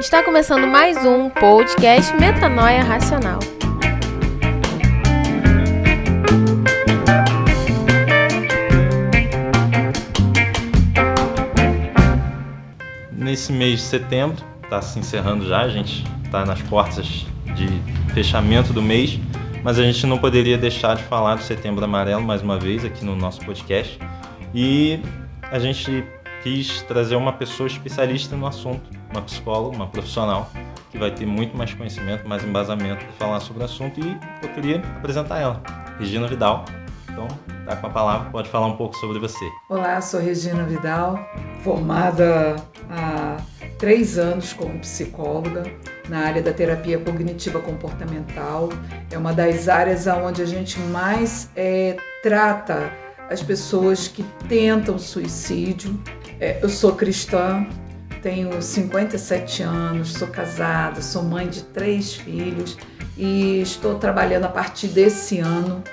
Está começando mais um podcast Metanoia Racional. Nesse mês de setembro, está se encerrando já, a gente está nas portas de fechamento do mês, mas a gente não poderia deixar de falar do Setembro Amarelo mais uma vez aqui no nosso podcast. E a gente quis trazer uma pessoa especialista no assunto, uma psicóloga, uma profissional, que vai ter muito mais conhecimento, mais embasamento para falar sobre o assunto, e eu queria apresentar ela, Regina Vidal. Então, tá com a palavra, pode falar um pouco sobre você. Olá, sou Regina Vidal, formada há 3 anos como psicóloga na área da terapia cognitiva comportamental. É uma das áreas onde a gente mais trata as pessoas que tentam suicídio. Eu sou cristã, tenho 57 anos, sou casada, sou mãe de 3 filhos e estou trabalhando a partir desse ano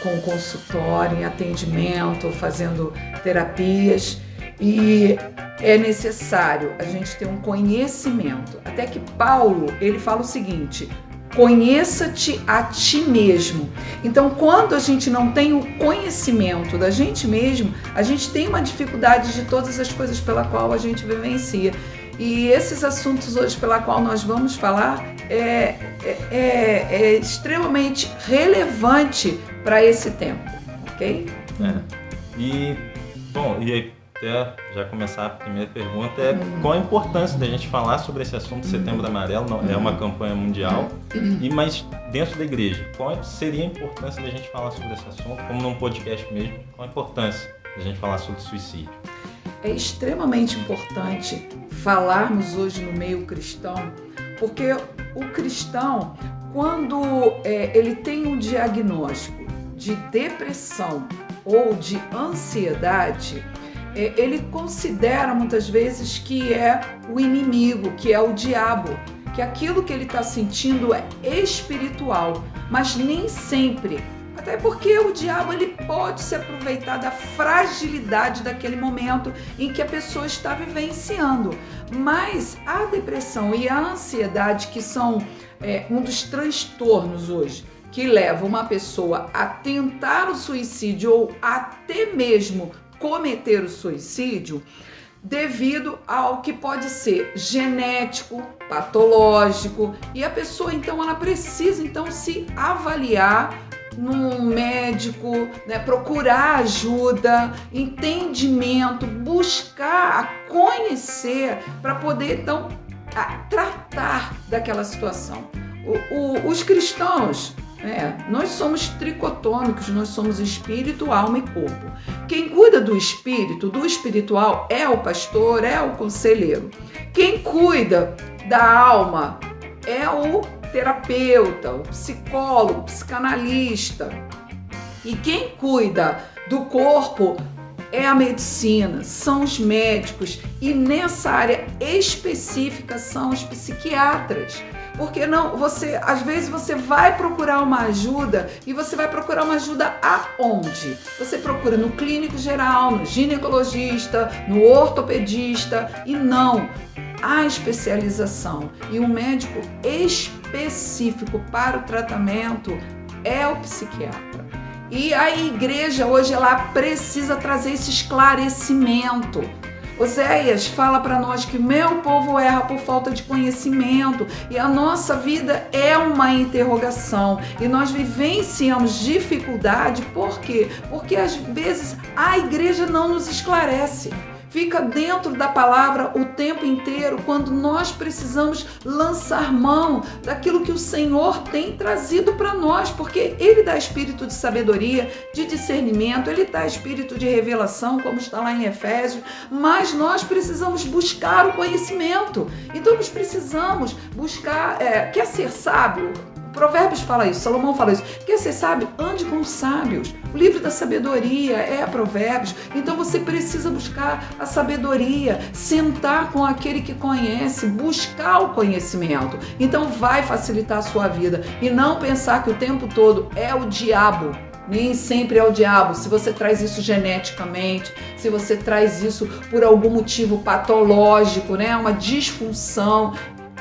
com consultório, em atendimento, fazendo terapias, e é necessário a gente ter um conhecimento. Até que Paulo, ele fala o seguinte: conheça-te a ti mesmo. Então, quando a gente não tem o conhecimento da gente mesmo, a gente tem uma dificuldade de todas as coisas pela qual a gente vivencia. E esses assuntos hoje pela qual nós vamos falar é extremamente relevante para esse tempo, ok? E aí, até já começar a primeira pergunta qual a importância da gente falar sobre esse assunto? Setembro Amarelo é uma campanha mundial, mas dentro da igreja, qual seria a importância da gente falar sobre esse assunto, como num podcast mesmo? Qual a importância da gente falar sobre suicídio? É extremamente importante falarmos hoje no meio cristão, porque o cristão, quando ele tem um diagnóstico de depressão ou de ansiedade, ele considera muitas vezes que é o inimigo, que é o diabo, que aquilo que ele está sentindo é espiritual, mas nem sempre. Até porque o diabo ele pode se aproveitar da fragilidade daquele momento em que a pessoa está vivenciando. Mas a depressão e a ansiedade, que são um dos transtornos hoje, que leva uma pessoa a tentar o suicídio ou até mesmo cometer o suicídio, devido ao que pode ser genético, patológico, e a pessoa então ela precisa então se avaliar num médico, procurar ajuda, entendimento, buscar conhecer para poder então tratar daquela situação. Os cristãos, nós somos tricotômicos, nós somos espírito, alma e corpo. Quem cuida do espírito, do espiritual, é o pastor, é o conselheiro. Quem cuida da alma é o terapeuta, o psicólogo, o psicanalista. E quem cuida do corpo é a medicina, são os médicos, e nessa área específica são os psiquiatras. Porque às vezes você vai procurar uma ajuda, e você vai procurar uma ajuda aonde? Você procura no clínico geral, no ginecologista, no ortopedista, e não. A especialização e o médico específico para o tratamento é o psiquiatra. E a igreja hoje ela precisa trazer esse esclarecimento. Oséias fala para nós que meu povo erra por falta de conhecimento, e a nossa vida é uma interrogação, e nós vivenciamos dificuldade. Por quê? Porque às vezes a igreja não nos esclarece. Fica dentro da palavra o tempo inteiro, quando nós precisamos lançar mão daquilo que o Senhor tem trazido para nós, porque Ele dá espírito de sabedoria, de discernimento, Ele dá espírito de revelação, como está lá em Efésios, mas nós precisamos buscar o conhecimento. Então nós precisamos buscar, quer ser sábio? Provérbios fala isso, Salomão fala isso. Quer ser sábio? Ande com os sábios. O livro da sabedoria é Provérbios. Então você precisa buscar a sabedoria, sentar com aquele que conhece, buscar o conhecimento. Então vai facilitar a sua vida, e não pensar que o tempo todo é o diabo Nem sempre é o diabo. Se você traz isso geneticamente, se você traz isso por algum motivo patológico, né? Uma disfunção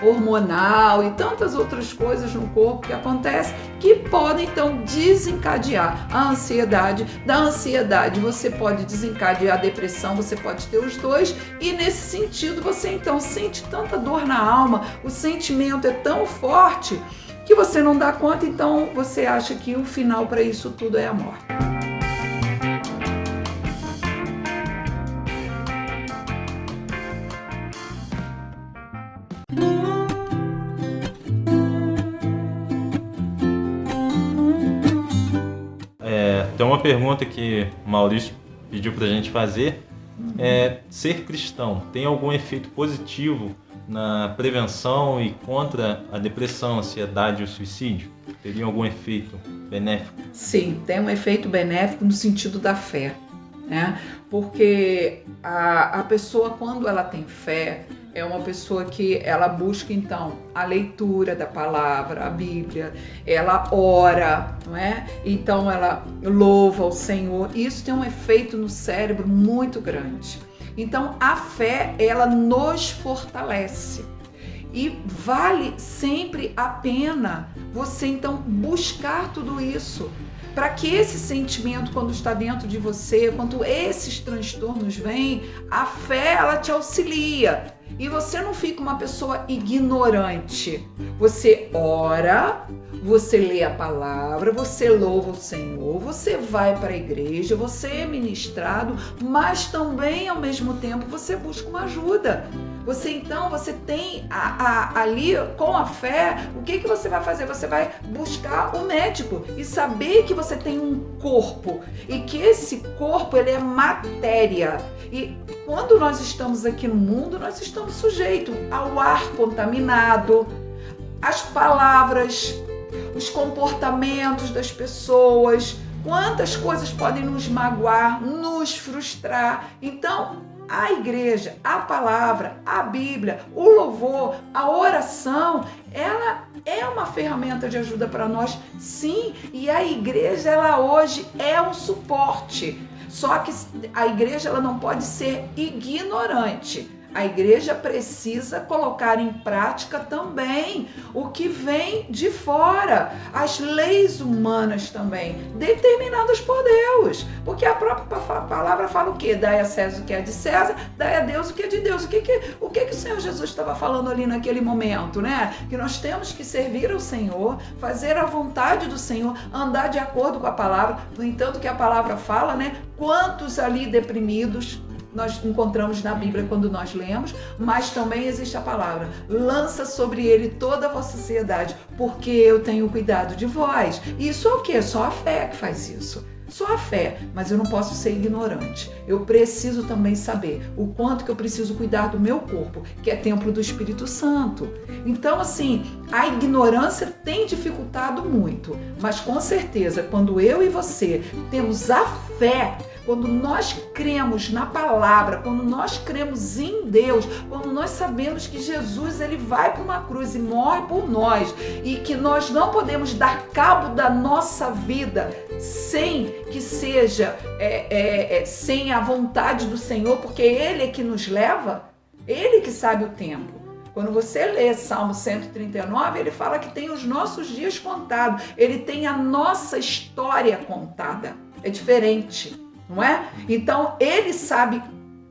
hormonal e tantas outras coisas no corpo que acontecem, que podem então desencadear a ansiedade. Da ansiedade você pode desencadear a depressão, você pode ter os dois, e nesse sentido você então sente tanta dor na alma, o sentimento é tão forte que você não dá conta, então você acha que o final para isso tudo é a morte. Tem uma pergunta que o Maurício pediu para a gente fazer. Ser cristão tem algum efeito positivo na prevenção e contra a depressão, a ansiedade e o suicídio? Teria algum efeito benéfico? Sim, tem um efeito benéfico no sentido da fé, né? Porque a pessoa, quando ela tem fé, é uma pessoa que ela busca então a leitura da palavra, a Bíblia, ela ora, não é? Então ela louva o Senhor. Isso tem um efeito no cérebro muito grande. Então a fé, ela nos fortalece. E vale sempre a pena você então buscar tudo isso, para que esse sentimento, quando está dentro de você, quando esses transtornos vêm, a fé, ela te auxilia. E você não fica uma pessoa ignorante. Você ora, você lê a palavra, você louva o Senhor, você vai para a igreja, você é ministrado, mas também, ao mesmo tempo, você busca uma ajuda. Você tem ali, com a fé, o que você vai fazer? Você vai buscar um médico e saber que você tem um corpo e que esse corpo, ele é matéria. E quando nós estamos aqui no mundo, nós estamos sujeitos ao ar contaminado, às palavras, os comportamentos das pessoas, quantas coisas podem nos magoar, nos frustrar. Então, a igreja, a palavra, a Bíblia, o louvor, a oração, ela é uma ferramenta de ajuda para nós, sim, e a igreja, ela hoje é um suporte. Só que a igreja, ela não pode ser ignorante. A igreja precisa colocar em prática também o que vem de fora, as leis humanas também, determinadas por Deus. Porque a própria palavra fala o quê? Dai a César o que é de César, dai a Deus o que é de Deus. O que o Senhor Jesus estava falando ali naquele momento, né? Que nós temos que servir ao Senhor, fazer a vontade do Senhor, andar de acordo com a palavra. No entanto, que a palavra fala, né? Quantos ali deprimidos nós encontramos na Bíblia quando nós lemos, mas também existe a palavra: lança sobre ele toda a vossa ansiedade, porque eu tenho cuidado de vós. E isso é o quê? Só a fé que faz isso. Só a fé, mas eu não posso ser ignorante. Eu preciso também saber o quanto que eu preciso cuidar do meu corpo, que é templo do Espírito Santo. Então, assim, a ignorância tem dificultado muito, mas com certeza, quando eu e você temos a fé, quando nós cremos na palavra, quando nós cremos em Deus, quando nós sabemos que Jesus, ele vai para uma cruz e morre por nós, e que nós não podemos dar cabo da nossa vida sem que seja sem a vontade do Senhor, porque Ele é que nos leva, Ele que sabe o tempo. Quando você lê Salmo 139, ele fala que tem os nossos dias contados, ele tem a nossa história contada. É diferente, não é? Então, ele sabe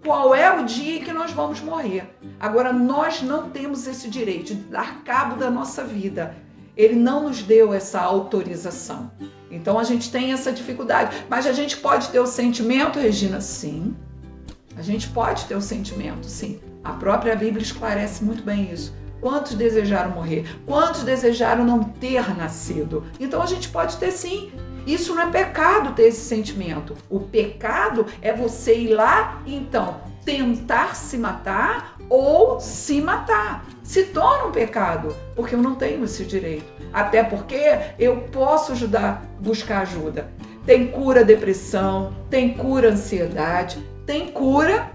qual é o dia que nós vamos morrer. Agora, nós não temos esse direito de dar cabo da nossa vida. Ele não nos deu essa autorização. Então, a gente tem essa dificuldade. Mas a gente pode ter o sentimento, Regina? Sim. A gente pode ter o sentimento, sim. A própria Bíblia esclarece muito bem isso. Quantos desejaram morrer? Quantos desejaram não ter nascido? Então, a gente pode ter, sim. Isso não é pecado, ter esse sentimento. O pecado é você ir lá e, então, tentar se matar ou se matar. Se torna um pecado, porque eu não tenho esse direito. Até porque eu posso buscar ajuda. Tem cura a depressão, tem cura a ansiedade, tem cura,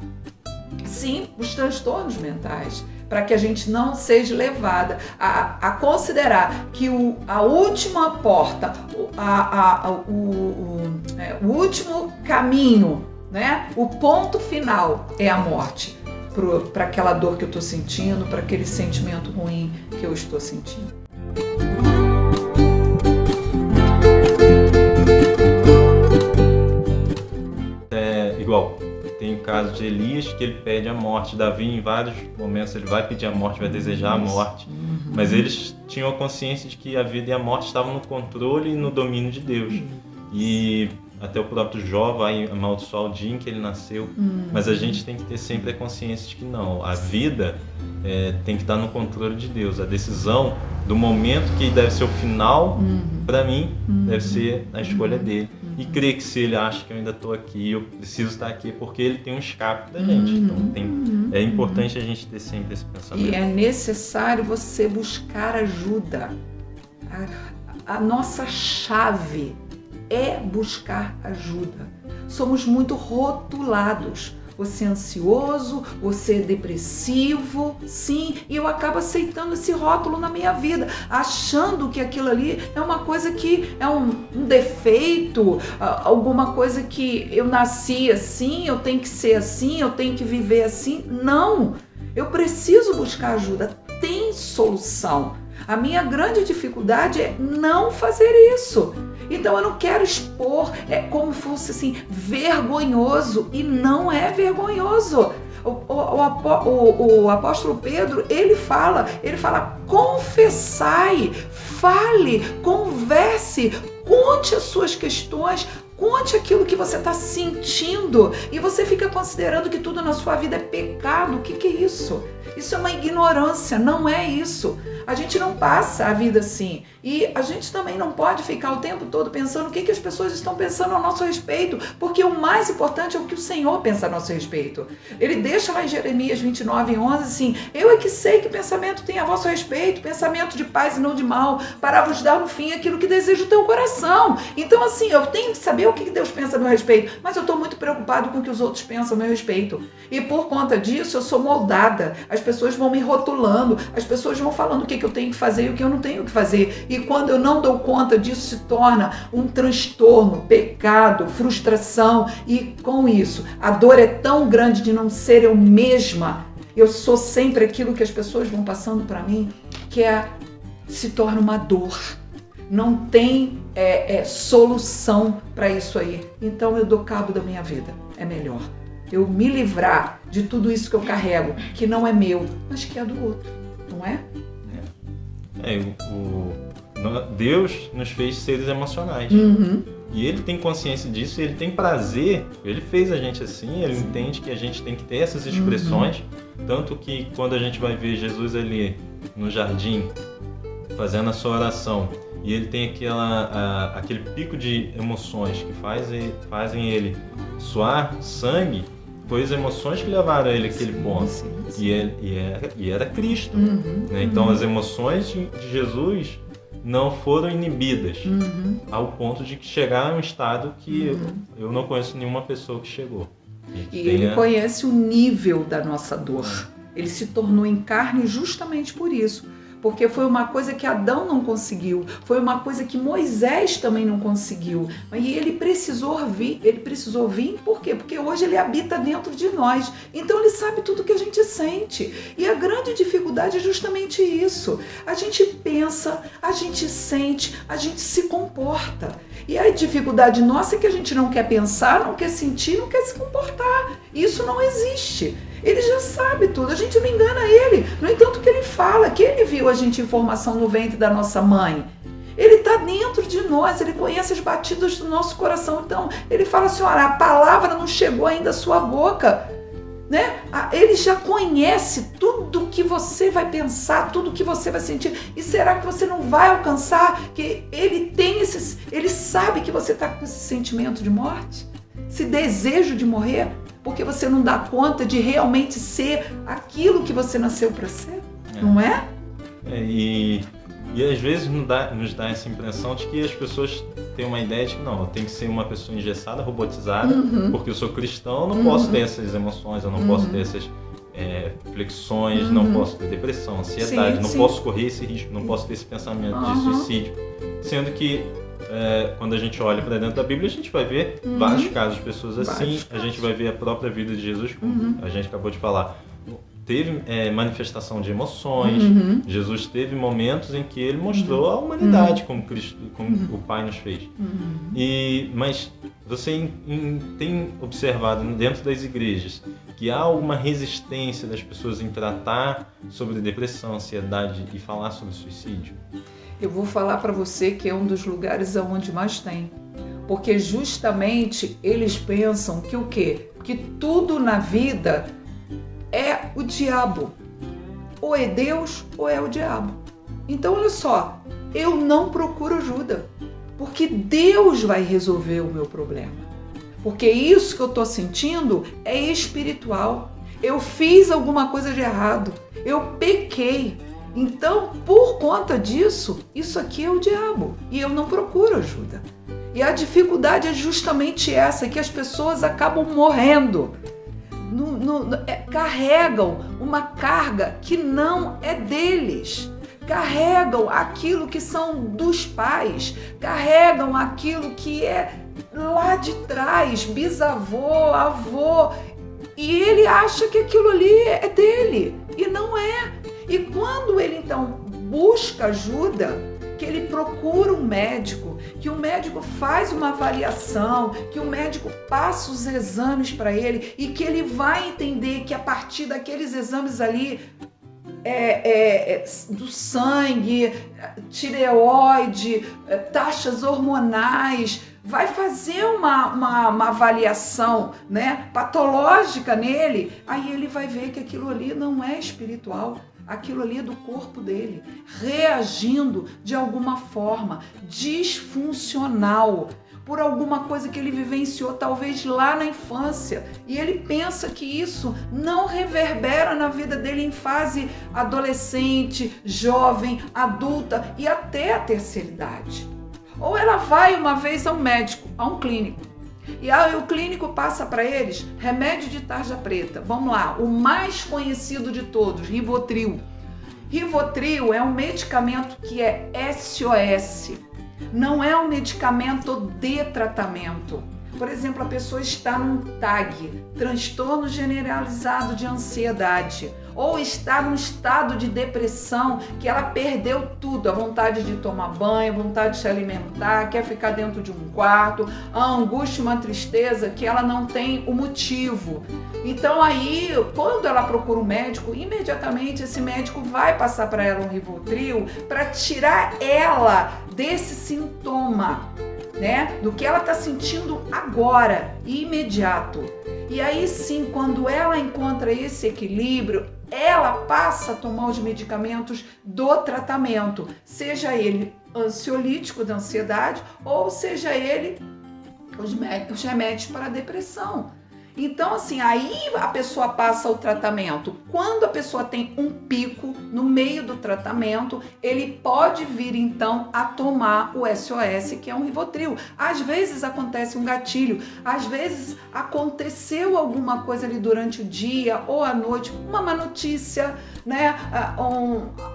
sim, os transtornos mentais. para que a gente não seja levada a considerar que a última porta, o último caminho, né? O ponto final é a morte, para aquela dor que eu estou sentindo, para aquele sentimento ruim que eu estou sentindo. Igual, tem o caso de Elias, que ele pede a morte. Davi, em vários momentos, ele vai pedir a morte, vai desejar a morte. Mas eles tinham a consciência de que a vida e a morte estavam no controle e no domínio de Deus. E até o próprio Jó vai amaldiçoar o dia em que ele nasceu. Mas a gente tem que ter sempre a consciência de que não, a vida tem que estar no controle de Deus. A decisão do momento que deve ser o final, para mim, deve ser a escolha dele. E crer que se ele acha que eu ainda estou aqui, eu preciso estar aqui, porque ele tem um escape da gente. Então é importante a gente ter sempre esse pensamento. E é necessário você buscar ajuda. A nossa chave é buscar ajuda. Somos muito rotulados. Você é ansioso, você é depressivo, sim, e eu acabo aceitando esse rótulo na minha vida, achando que aquilo ali é uma coisa que é um defeito, alguma coisa que eu nasci assim, eu tenho que ser assim, eu tenho que viver assim. Não, eu preciso buscar ajuda, tem solução. A minha grande dificuldade é não fazer isso. Então eu não quero expor, como fosse assim, vergonhoso, e não é vergonhoso. O apóstolo Pedro, ele fala, confessai, fale, converse, conte as suas questões, conte aquilo que você está sentindo, e você fica considerando que tudo na sua vida é pecado. O que é isso? Isso é uma ignorância, não é isso. A gente não passa a vida assim. E a gente também não pode ficar o tempo todo pensando o que as pessoas estão pensando a nosso respeito, porque o mais importante é o que o Senhor pensa a nosso respeito. Ele deixa lá em Jeremias 29:11 assim: eu é que sei que pensamento tem a vosso respeito, pensamento de paz e não de mal, para vos dar no fim aquilo que deseja o teu coração. Então assim, eu tenho que saber o que Deus pensa a meu respeito, mas eu estou muito preocupado com o que os outros pensam a meu respeito. E por conta disso eu sou moldada, as pessoas vão me rotulando, as pessoas vão falando o que eu tenho que fazer e o que eu não tenho que fazer. E quando eu não dou conta disso, se torna um transtorno, pecado, frustração. E com isso, a dor é tão grande de não ser eu mesma. Eu sou sempre aquilo que as pessoas vão passando para mim, que se torna uma dor. Não tem solução para isso aí. Então eu dou cabo da minha vida. É melhor eu me livrar de tudo isso que eu carrego, que não é meu, mas que é do outro, não é? Deus nos fez seres emocionais. E ele tem consciência disso, ele tem prazer, ele fez a gente assim, ele entende que a gente tem que ter essas expressões, tanto que quando a gente vai ver Jesus ali no jardim, fazendo a sua oração, e ele tem aquele pico de emoções que fazem ele suar sangue, foi as emoções que levaram ele àquele ponto. E era Cristo. Né? Então as emoções de Jesus não foram inibidas ao ponto de chegar a um estado que eu não conheço nenhuma pessoa que chegou. E ele conhece o nível da nossa dor. Ele se tornou em carne justamente por isso. Porque foi uma coisa que Adão não conseguiu, foi uma coisa que Moisés também não conseguiu. E ele precisou vir, por quê? Porque hoje ele habita dentro de nós, então ele sabe tudo que a gente sente. E a grande dificuldade é justamente isso. A gente pensa, a gente sente, a gente se comporta. E a dificuldade nossa é que a gente não quer pensar, não quer sentir, não quer se comportar. Isso não existe. Ele já sabe tudo, a gente não engana ele. No entanto, que ele fala, que ele viu a gente em formação no ventre da nossa mãe. Ele está dentro de nós, ele conhece as batidas do nosso coração. Então, ele fala assim, olha, a palavra não chegou ainda à sua boca. Né? Ele já conhece tudo que você vai pensar, tudo que você vai sentir. E será que você não vai alcançar? Que ele sabe que você está com esse sentimento de morte? Esse desejo de morrer? Porque você não dá conta de realmente ser aquilo que você nasceu para ser, não é? E às vezes nos dá essa impressão de que as pessoas têm uma ideia de que não, eu tenho que ser uma pessoa engessada, robotizada, porque eu sou cristão, eu não posso ter essas emoções, eu não posso ter flexões, não posso ter depressão, ansiedade, não posso correr esse risco, não posso ter esse pensamento de suicídio. Sendo que quando a gente olha para dentro da Bíblia, a gente vai ver vários casos de pessoas assim, a gente vai ver a própria vida de Jesus, como a gente acabou de falar. Teve manifestação de emoções, Jesus teve momentos em que ele mostrou a humanidade como Cristo, como o Pai nos fez. Mas você tem observado dentro das igrejas que há alguma resistência das pessoas em tratar sobre depressão, ansiedade e falar sobre suicídio? Eu vou falar para você que é um dos lugares onde mais tem. Porque justamente eles pensam que o quê? Que tudo na vida é o diabo. Ou é Deus ou é o diabo. Então, olha só, eu não procuro ajuda, porque Deus vai resolver o meu problema. Porque isso que eu estou sentindo é espiritual. Eu fiz alguma coisa de errado. Eu pequei. Então, por conta disso, isso aqui é o diabo. E eu não procuro ajuda. E a dificuldade é justamente essa, que as pessoas acabam morrendo. Carregam uma carga que não é deles, carregam aquilo que são dos pais, carregam aquilo que é lá de trás, bisavô, avô, e ele acha que aquilo ali é dele, e não é. E quando ele então busca ajuda, que ele procura um médico, que o médico faz uma avaliação, que o médico passa os exames para ele e que ele vai entender que a partir daqueles exames ali, do sangue, tireoide, taxas hormonais, vai fazer uma avaliação, né, patológica nele, aí ele vai ver que aquilo ali não é espiritual. Aquilo ali é do corpo dele, reagindo de alguma forma disfuncional, por alguma coisa que ele vivenciou talvez lá na infância, e ele pensa que isso não reverbera na vida dele em fase adolescente, jovem, adulta e até a terceira idade. Ou ela vai uma vez ao médico, a um clínico, e aí o clínico passa para eles remédio de tarja preta. Vamos lá, o mais conhecido de todos, Rivotril. Rivotril é um medicamento que é SOS, não é um medicamento de tratamento. Por exemplo, a pessoa está num TAG, transtorno generalizado de ansiedade, ou está num estado de depressão que ela perdeu tudo, a vontade de tomar banho, a vontade de se alimentar, quer ficar dentro de um quarto, a angústia, uma tristeza que ela não tem o motivo. Então aí, quando ela procura um médico, imediatamente esse médico vai passar para ela um Rivotril para tirar ela desse sintoma, né, do que ela está sentindo agora, imediato. E aí sim, quando ela encontra esse equilíbrio, ela passa a tomar os medicamentos do tratamento, seja ele ansiolítico da ansiedade ou seja ele os remédios para a depressão. Então, assim, aí a pessoa passa o tratamento. Quando a pessoa tem um pico no meio do tratamento, ele pode vir, então, a tomar o SOS, que é um Rivotril. Às vezes acontece um gatilho, às vezes aconteceu alguma coisa ali durante o dia ou à noite, uma má notícia, né?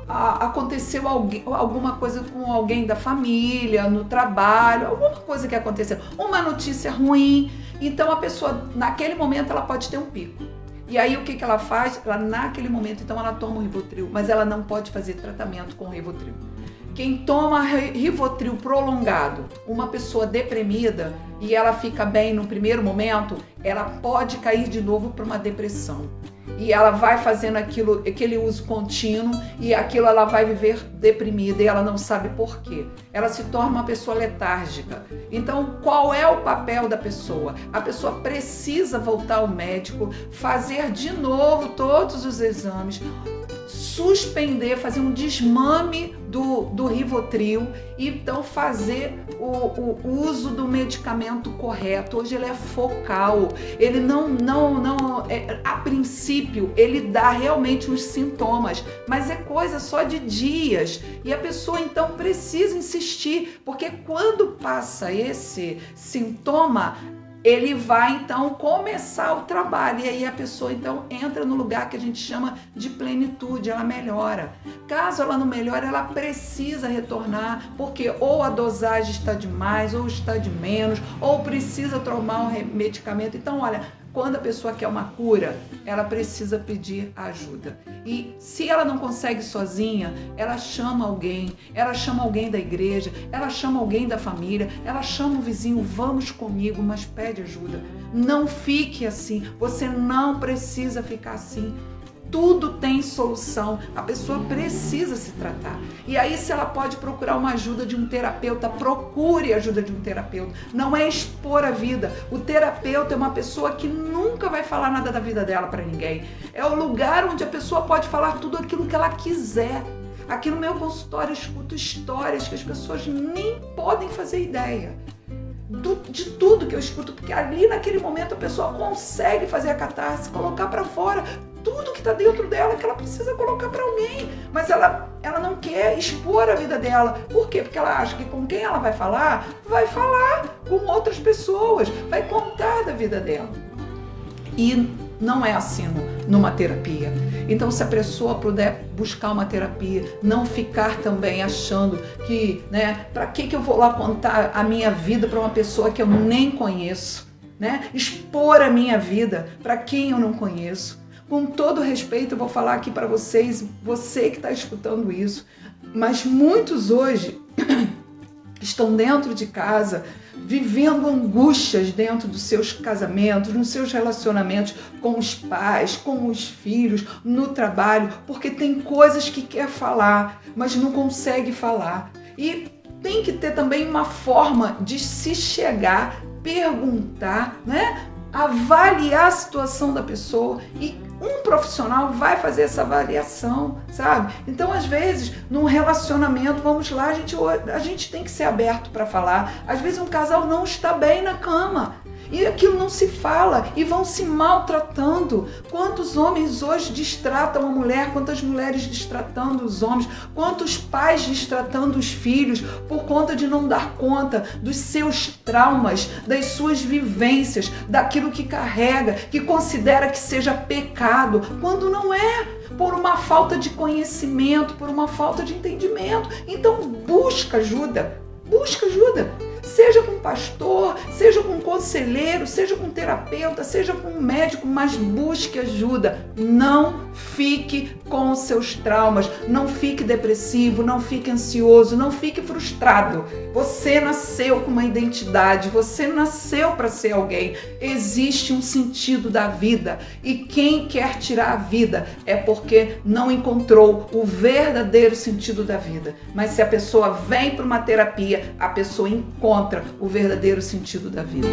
Aconteceu alguma coisa com alguém da família, no trabalho, alguma coisa que aconteceu, uma notícia ruim. Então a pessoa, naquele momento, ela pode ter um pico. E aí o que ela faz? Ela, naquele momento, então ela toma o Rivotril, mas ela não pode fazer tratamento com o Rivotril. Quem toma Rivotril prolongado, uma pessoa deprimida, e ela fica bem no primeiro momento, ela pode cair de novo para uma depressão. E ela vai fazendo aquele uso contínuo, e aquilo ela vai viver deprimida, e ela não sabe por quê. Ela se torna uma pessoa letárgica. Então, qual é o papel da pessoa? A pessoa precisa voltar ao médico, fazer de novo todos os exames, suspender, fazer um desmame do Rivotril e então fazer o uso do medicamento correto. Hoje ele é focal, ele a princípio ele dá realmente os sintomas, mas é coisa só de dias e a pessoa então precisa insistir, porque quando passa esse sintoma, ele vai então começar o trabalho, e aí a pessoa então entra no lugar que a gente chama de plenitude, ela melhora. Caso ela não melhore, ela precisa retornar, porque ou a dosagem está demais, ou está de menos, ou precisa tomar um medicamento. Então, olha, quando a pessoa quer uma cura, ela precisa pedir ajuda. E se ela não consegue sozinha, ela chama alguém da igreja, ela chama alguém da família, ela chama o vizinho, vamos comigo, mas pede ajuda. Não fique assim, você não precisa ficar assim. Tudo tem solução, a pessoa precisa se tratar. E aí, se ela pode procurar uma ajuda de um terapeuta, procure a ajuda de um terapeuta. Não é expor a vida. O terapeuta é uma pessoa que nunca vai falar nada da vida dela para ninguém. É o lugar onde a pessoa pode falar tudo aquilo que ela quiser. Aqui no meu consultório eu escuto histórias que as pessoas nem podem fazer ideia. De tudo que eu escuto, porque ali naquele momento a pessoa consegue fazer a catarse, colocar para fora tudo que está dentro dela, que ela precisa colocar para alguém, mas ela não quer expor a vida dela. Por quê? Porque ela acha que com quem ela vai falar com outras pessoas, vai contar da vida dela. E não é assim numa terapia. Então, se a pessoa puder buscar uma terapia, não ficar também achando que, para que eu vou lá contar a minha vida para uma pessoa que eu nem conheço, expor a minha vida para quem eu não conheço. Com todo respeito, eu vou falar aqui para vocês, você que está escutando isso, mas muitos hoje estão dentro de casa, vivendo angústias dentro dos seus casamentos, nos seus relacionamentos com os pais, com os filhos, no trabalho, porque tem coisas que quer falar, mas não consegue falar. E tem que ter também uma forma de se chegar, perguntar, avaliar a situação da pessoa, e um profissional vai fazer essa avaliação, sabe? Então, às vezes, num relacionamento, vamos lá, a gente tem que ser aberto para falar. Às vezes, um casal não está bem na cama e aquilo não se fala e vão se maltratando. Quantos homens hoje destratam a mulher, quantas mulheres destratando os homens, quantos pais destratando os filhos por conta de não dar conta dos seus traumas, das suas vivências, daquilo que carrega, que considera que seja pecado, quando não é, por uma falta de conhecimento, por uma falta de entendimento. Então busca ajuda. Seja com um pastor, seja com um conselheiro, seja com um terapeuta, seja com um médico, mas busque ajuda. Não fique com os seus traumas, não fique depressivo, não fique ansioso, não fique frustrado. Você nasceu com uma identidade, você nasceu para ser alguém. Existe um sentido da vida, e quem quer tirar a vida é porque não encontrou o verdadeiro sentido da vida. Mas se a pessoa vem para uma terapia, a pessoa encontra o verdadeiro sentido da vida.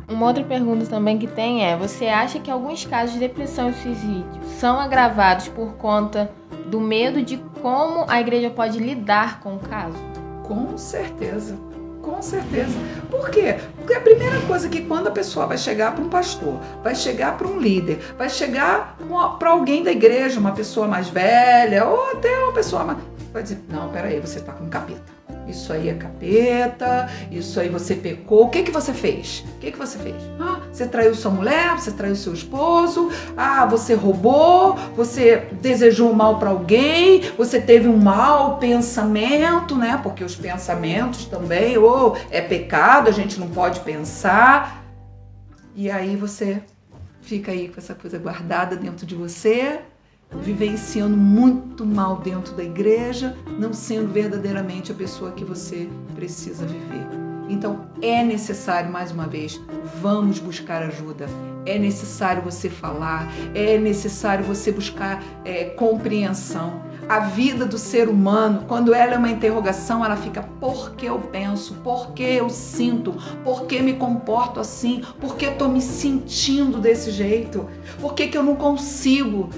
Uma outra pergunta também que tem é: você acha que alguns casos de depressão e suicídio são agravados por conta do medo de como a igreja pode lidar com o caso? Com certeza. Por quê? Porque a primeira coisa é que quando a pessoa vai chegar para um pastor, vai chegar para um líder, vai chegar para alguém da igreja, uma pessoa mais velha, ou até uma pessoa mais... vai dizer, não, peraí, você está com capeta. Isso aí é capeta, isso aí você pecou. O que você fez? Você traiu sua mulher, você traiu seu esposo, você roubou, você desejou mal para alguém, você teve um mau pensamento, porque os pensamentos também, é pecado, a gente não pode pensar. E aí você fica aí com essa coisa guardada dentro de você, vivenciando muito mal dentro da igreja, não sendo verdadeiramente a pessoa que você precisa viver. Então é necessário, mais uma vez, vamos buscar ajuda. É necessário você falar, é necessário você buscar compreensão. a vida do ser humano, quando ela é uma interrogação, ela fica: por que eu penso? Por que eu sinto? Por que me comporto assim? Por que estou me sentindo desse jeito? Por que eu não consigo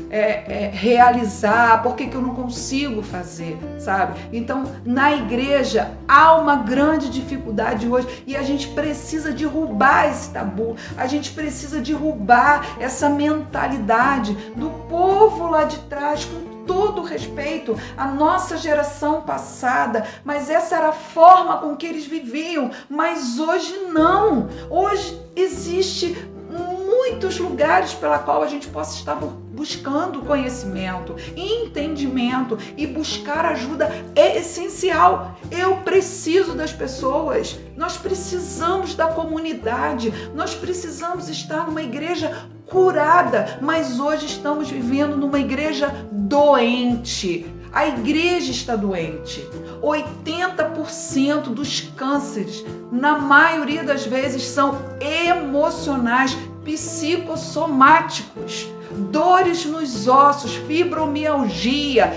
realizar? Por que eu não consigo fazer, sabe? Então, na igreja, há uma grande dificuldade hoje e a gente precisa derrubar esse tabu, a gente precisa derrubar essa mentalidade do povo lá de trás, com todo respeito à nossa geração passada, mas essa era a forma com que eles viviam, mas hoje não. Hoje existe muitos lugares pela qual a gente possa estar buscando conhecimento, entendimento, e buscar ajuda é essencial. Eu preciso das pessoas, nós precisamos da comunidade, nós precisamos estar numa igreja curada, mas hoje estamos vivendo numa igreja doente. A igreja está doente. 80% dos cânceres, na maioria das vezes, são emocionais, psicossomáticos. Dores nos ossos, fibromialgia,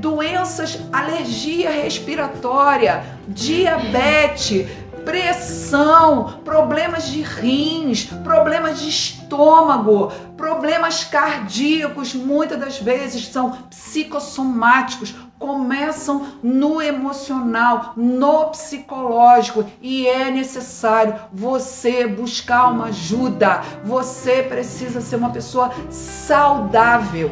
doenças, alergia respiratória, diabetes, pressão, problemas de rins, problemas de estômago, problemas cardíacos, muitas das vezes são psicossomáticos, começam no emocional, no psicológico, e é necessário você buscar uma ajuda. Você precisa ser uma pessoa saudável.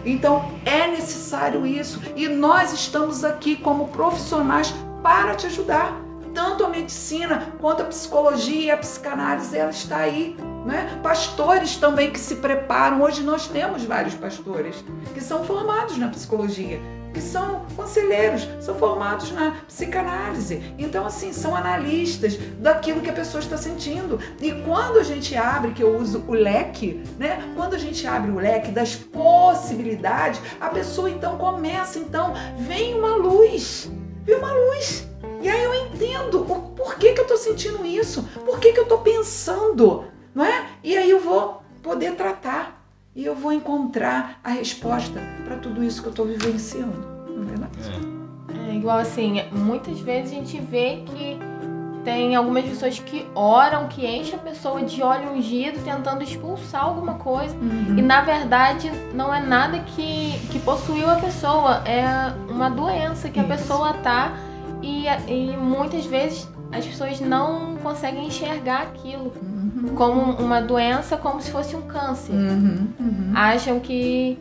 Então é necessário isso, e nós estamos aqui como profissionais para te ajudar. Tanto a medicina quanto a psicologia e a psicanálise, ela está aí, né? Pastores também que se preparam. Hoje nós temos vários pastores que são formados na psicologia, que são conselheiros, são formados na psicanálise. Então, assim, são analistas daquilo que a pessoa está sentindo. E quando a gente abre, que eu uso o leque, né? Quando a gente abre o leque das possibilidades, a pessoa então começa, vem uma luz, vem uma luz. E aí eu entendo por que eu estou sentindo isso, por que eu estou pensando, não é? E aí eu vou poder tratar e eu vou encontrar a resposta para tudo isso que eu estou vivenciando, não é verdade? É igual assim, muitas vezes a gente vê que tem algumas pessoas que oram, que enchem a pessoa de óleo ungido, tentando expulsar alguma coisa. E na verdade não é nada que possuiu a pessoa, é uma doença que a pessoa tá. E muitas vezes as pessoas não conseguem enxergar aquilo como uma doença, como se fosse um câncer. Acham que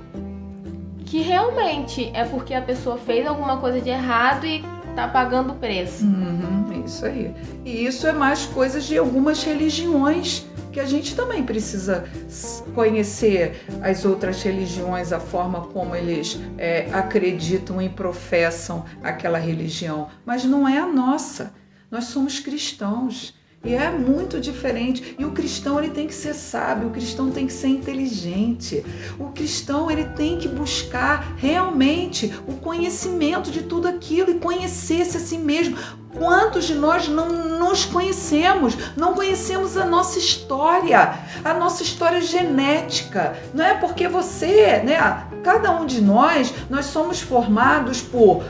realmente é porque a pessoa fez alguma coisa de errado e tá pagando o preço. Isso aí. E isso é mais coisas de algumas religiões, que a gente também precisa conhecer as outras religiões, a forma como eles acreditam e professam aquela religião. Mas não é a nossa. Nós somos cristãos. E é muito diferente. E o cristão, ele tem que ser sábio, o cristão tem que ser inteligente. O cristão, ele tem que buscar realmente o conhecimento de tudo aquilo e conhecer-se a si mesmo. Quantos de nós não nos conhecemos? Não conhecemos a nossa história genética. Não é porque você, né? Cada um de nós somos formados por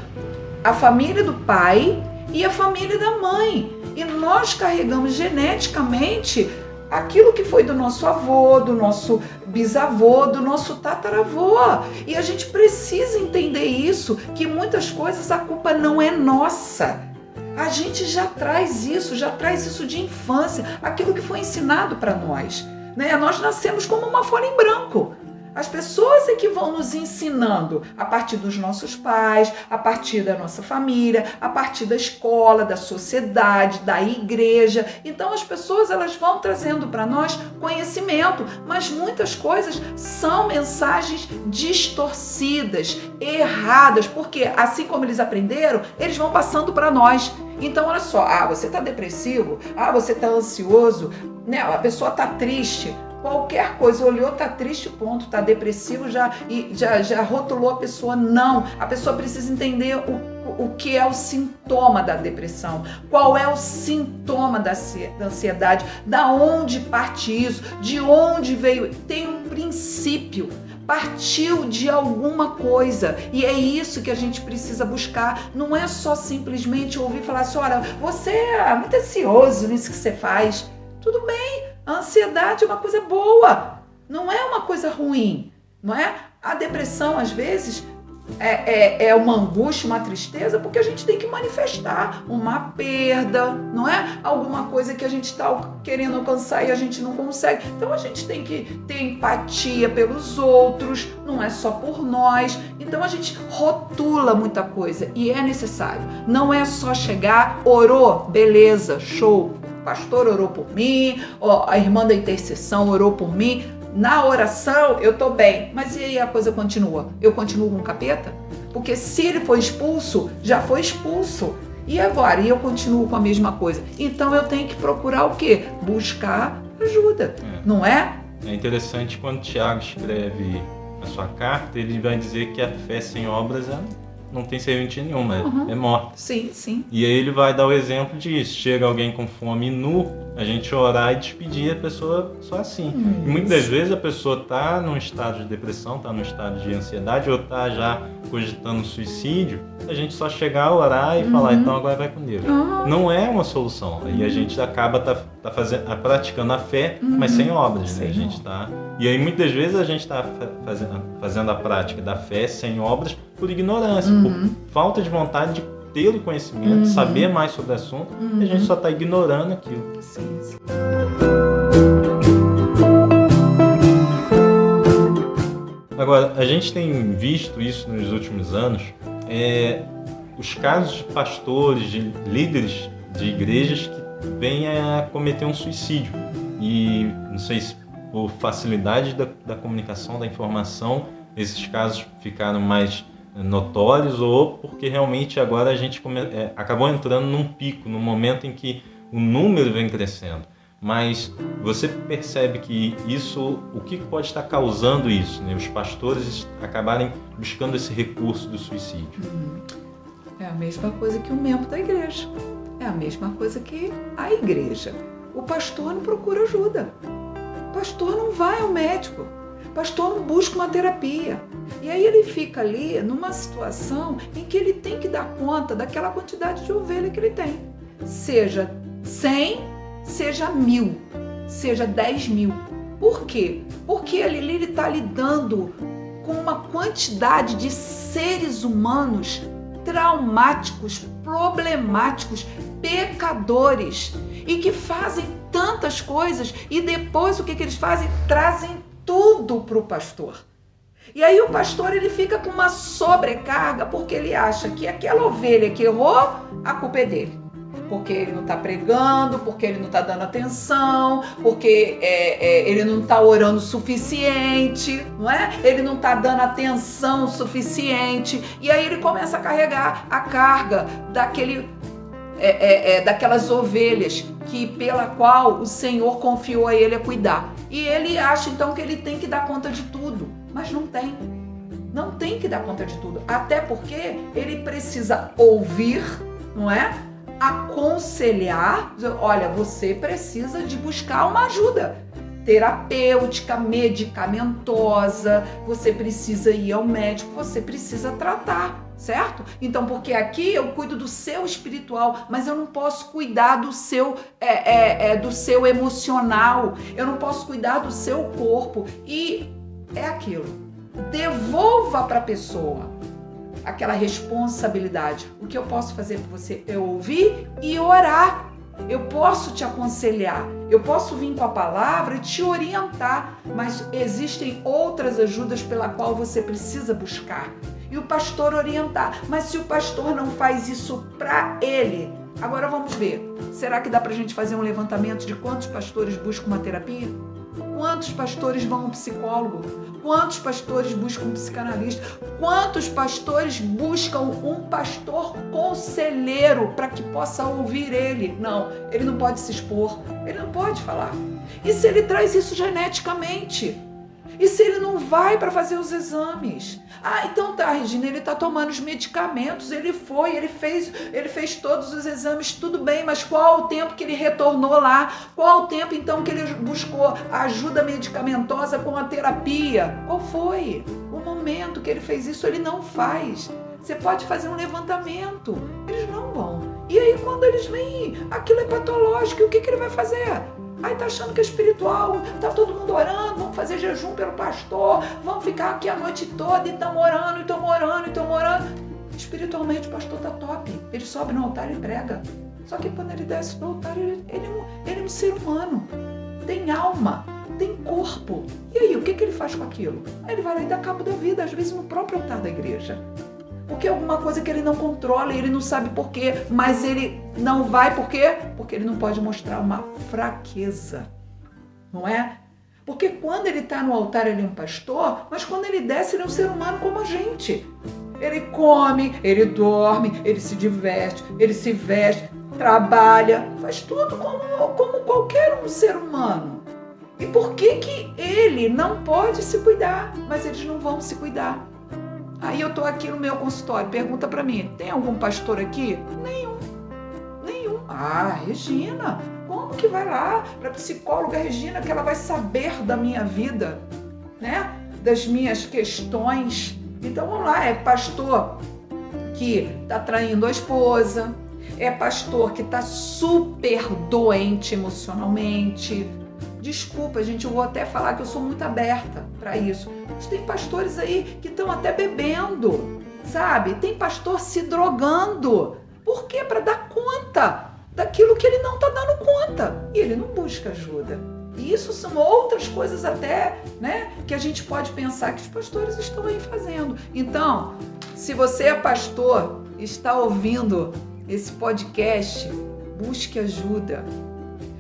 a família do pai e a família da mãe. E nós carregamos geneticamente aquilo que foi do nosso avô, do nosso bisavô, do nosso tataravô. E a gente precisa entender isso, que muitas coisas a culpa não é nossa. A gente já traz isso de infância, aquilo que foi ensinado para nós, né? Nós nascemos como uma folha em branco. As pessoas é que vão nos ensinando a partir dos nossos pais, a partir da nossa família, a partir da escola, da sociedade, da igreja. Então as pessoas, elas vão trazendo para nós conhecimento, mas muitas coisas são mensagens distorcidas, erradas, porque assim como eles aprenderam, eles vão passando para nós. Então olha só, você está depressivo, você está ansioso, né? A pessoa está triste. Qualquer coisa, olhou, tá triste, ponto, tá depressivo, já rotulou a pessoa. Não, a pessoa precisa entender o que é o sintoma da depressão, qual é o sintoma da ansiedade, da onde parte isso, de onde veio. Tem um princípio. partiu de alguma coisa. E é isso que a gente precisa buscar. Não é só simplesmente ouvir falar assim, olha, você é muito ansioso nisso que você faz. Tudo bem, a ansiedade é uma coisa boa, não é uma coisa ruim, não é? A depressão, às vezes, é uma angústia, uma tristeza, porque a gente tem que manifestar uma perda, não é? Alguma coisa que a gente está querendo alcançar e a gente não consegue. Então a gente tem que ter empatia pelos outros, não é só por nós. Então a gente rotula muita coisa e é necessário. Não é só chegar, orou, beleza, show. O pastor orou por mim, a irmã da intercessão orou por mim. Na oração eu tô bem, mas e aí a coisa continua? Eu continuo com o capeta? Porque se ele foi expulso, já foi expulso. E agora? E eu continuo com a mesma coisa. Então eu tenho que procurar o quê? Buscar ajuda, não é? É interessante quando Tiago escreve a sua carta, ele vai dizer que a fé sem obras não tem serventia nenhuma, é morta. Sim, sim. E aí ele vai dar o exemplo disso. Chega alguém com fome nu, a gente orar e despedir a pessoa só assim. E muitas das vezes a pessoa está num estado de depressão, está num estado de ansiedade ou está já cogitando suicídio. A gente só chegar a orar e falar, então agora vai com Deus. Não é uma solução. E a gente acaba praticando a fé, mas sem obras. Né? A gente tá... E aí muitas vezes a gente está fazendo a prática da fé sem obras por ignorância, por falta de vontade de ter o conhecimento, saber mais sobre o assunto, e a gente só está ignorando aquilo. Sim, sim. Agora, a gente tem visto isso nos últimos anos, os casos de pastores, de líderes de igrejas que vêm a cometer um suicídio. E não sei se por facilidade da comunicação, da informação, esses casos ficaram mais notórios ou porque realmente agora a gente acabou entrando num pico, num momento em que o número vem crescendo. Mas você percebe que isso, o que pode estar causando isso, né? Os pastores acabarem buscando esse recurso do suicídio. É a mesma coisa que o membro da igreja. É a mesma coisa que a igreja. O pastor não procura ajuda. O pastor não vai ao médico. O pastor não busca uma terapia. E aí ele fica ali numa situação em que ele tem que dar conta daquela quantidade de ovelha que ele tem. Seja 100, seja 1000, seja 10.000. Por quê? Porque ele está lidando com uma quantidade de seres humanos traumáticos, problemáticos, pecadores e que fazem tantas coisas e depois o que eles fazem? Trazem tudo para o pastor. E aí o pastor ele fica com uma sobrecarga porque ele acha que aquela ovelha que errou, a culpa é dele. Porque ele não está pregando, porque ele não está dando atenção, porque ele não está orando o suficiente, não é? Ele não está dando atenção o suficiente. E aí ele começa a carregar a carga daquelas ovelhas pela qual o Senhor confiou a ele a cuidar. E ele acha então que ele tem que dar conta de tudo, mas não tem. Não tem que dar conta de tudo, até porque ele precisa ouvir, não é? Aconselhar, olha, você precisa de buscar uma ajuda terapêutica, medicamentosa, você precisa ir ao médico, você precisa tratar, certo? Então, porque aqui eu cuido do seu espiritual, mas eu não posso cuidar do seu emocional, eu não posso cuidar do seu corpo. E é aquilo, devolva para a pessoa aquela responsabilidade. O que eu posso fazer por você é ouvir e orar. Eu posso te aconselhar, eu posso vir com a palavra e te orientar, mas existem outras ajudas pela qual você precisa buscar. E o pastor orientar. Mas se o pastor não faz isso para ele, agora vamos ver. Será que dá pra gente fazer um levantamento de quantos pastores buscam uma terapia? Quantos pastores vão ao psicólogo? Quantos pastores buscam um psicanalista? Quantos pastores buscam um pastor conselheiro para que possa ouvir ele? Não, ele não pode se expor, ele não pode falar. E se ele traz isso geneticamente? E se ele não vai para fazer os exames? Ah, então tá, Regina, ele está tomando os medicamentos, ele fez todos os exames, tudo bem, mas qual o tempo que ele retornou lá? Qual o tempo então que ele buscou ajuda medicamentosa com a terapia? Qual foi o momento que ele fez isso? Ele não faz. Você pode fazer um levantamento, eles não vão. E aí quando eles vêm, aquilo é patológico, e o que ele vai fazer? Aí tá achando que é espiritual, tá todo mundo orando, vamos fazer jejum pelo pastor, vamos ficar aqui a noite toda e estamos orando, e estamos orando, e estamos orando. Espiritualmente o pastor tá top, ele sobe no altar e prega. Só que quando ele desce do altar, ele é um ser humano, tem alma, tem corpo. E aí, o que ele faz com aquilo? Aí ele vai lá e dá cabo da vida, às vezes no próprio altar da igreja. Porque é alguma coisa que ele não controla e ele não sabe por quê, mas ele não vai por quê? Porque ele não pode mostrar uma fraqueza, não é? Porque quando ele está no altar ele é um pastor, mas quando ele desce ele é um ser humano como a gente. Ele come, ele dorme, ele se diverte, ele se veste, trabalha, faz tudo como qualquer um ser humano. E por que ele não pode se cuidar? Mas eles não vão se cuidar. Aí eu estou aqui no meu consultório, pergunta para mim, tem algum pastor aqui? Nenhum. Ah, Regina, como que vai lá para a psicóloga Regina que ela vai saber da minha vida, né? Das minhas questões. Então vamos lá, é pastor que está traindo a esposa, é pastor que está super doente emocionalmente. Desculpa, gente, eu vou até falar que eu sou muito aberta para isso. Mas tem pastores aí que estão até bebendo, sabe? Tem pastor se drogando. Por quê? Para dar conta daquilo que ele não está dando conta. E ele não busca ajuda. E isso são outras coisas até, né? Que a gente pode pensar que os pastores estão aí fazendo. Então, se você é pastor e está ouvindo esse podcast, busque ajuda.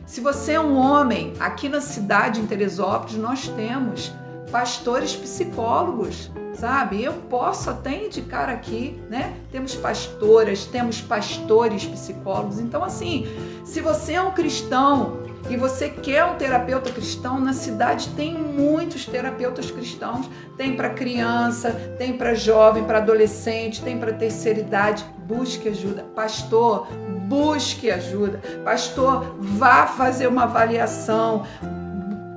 Se você é um homem, aqui na cidade, em Teresópolis, nós temos pastores psicólogos, sabe? Eu posso até indicar aqui, né? Temos pastoras, temos pastores psicólogos. Então, assim, se você é um cristão e você quer um terapeuta cristão, na cidade tem muitos terapeutas cristãos. Tem para criança, tem para jovem, para adolescente, tem para terceira idade. Busque ajuda. Pastor, busque ajuda. Pastor, vá fazer uma avaliação,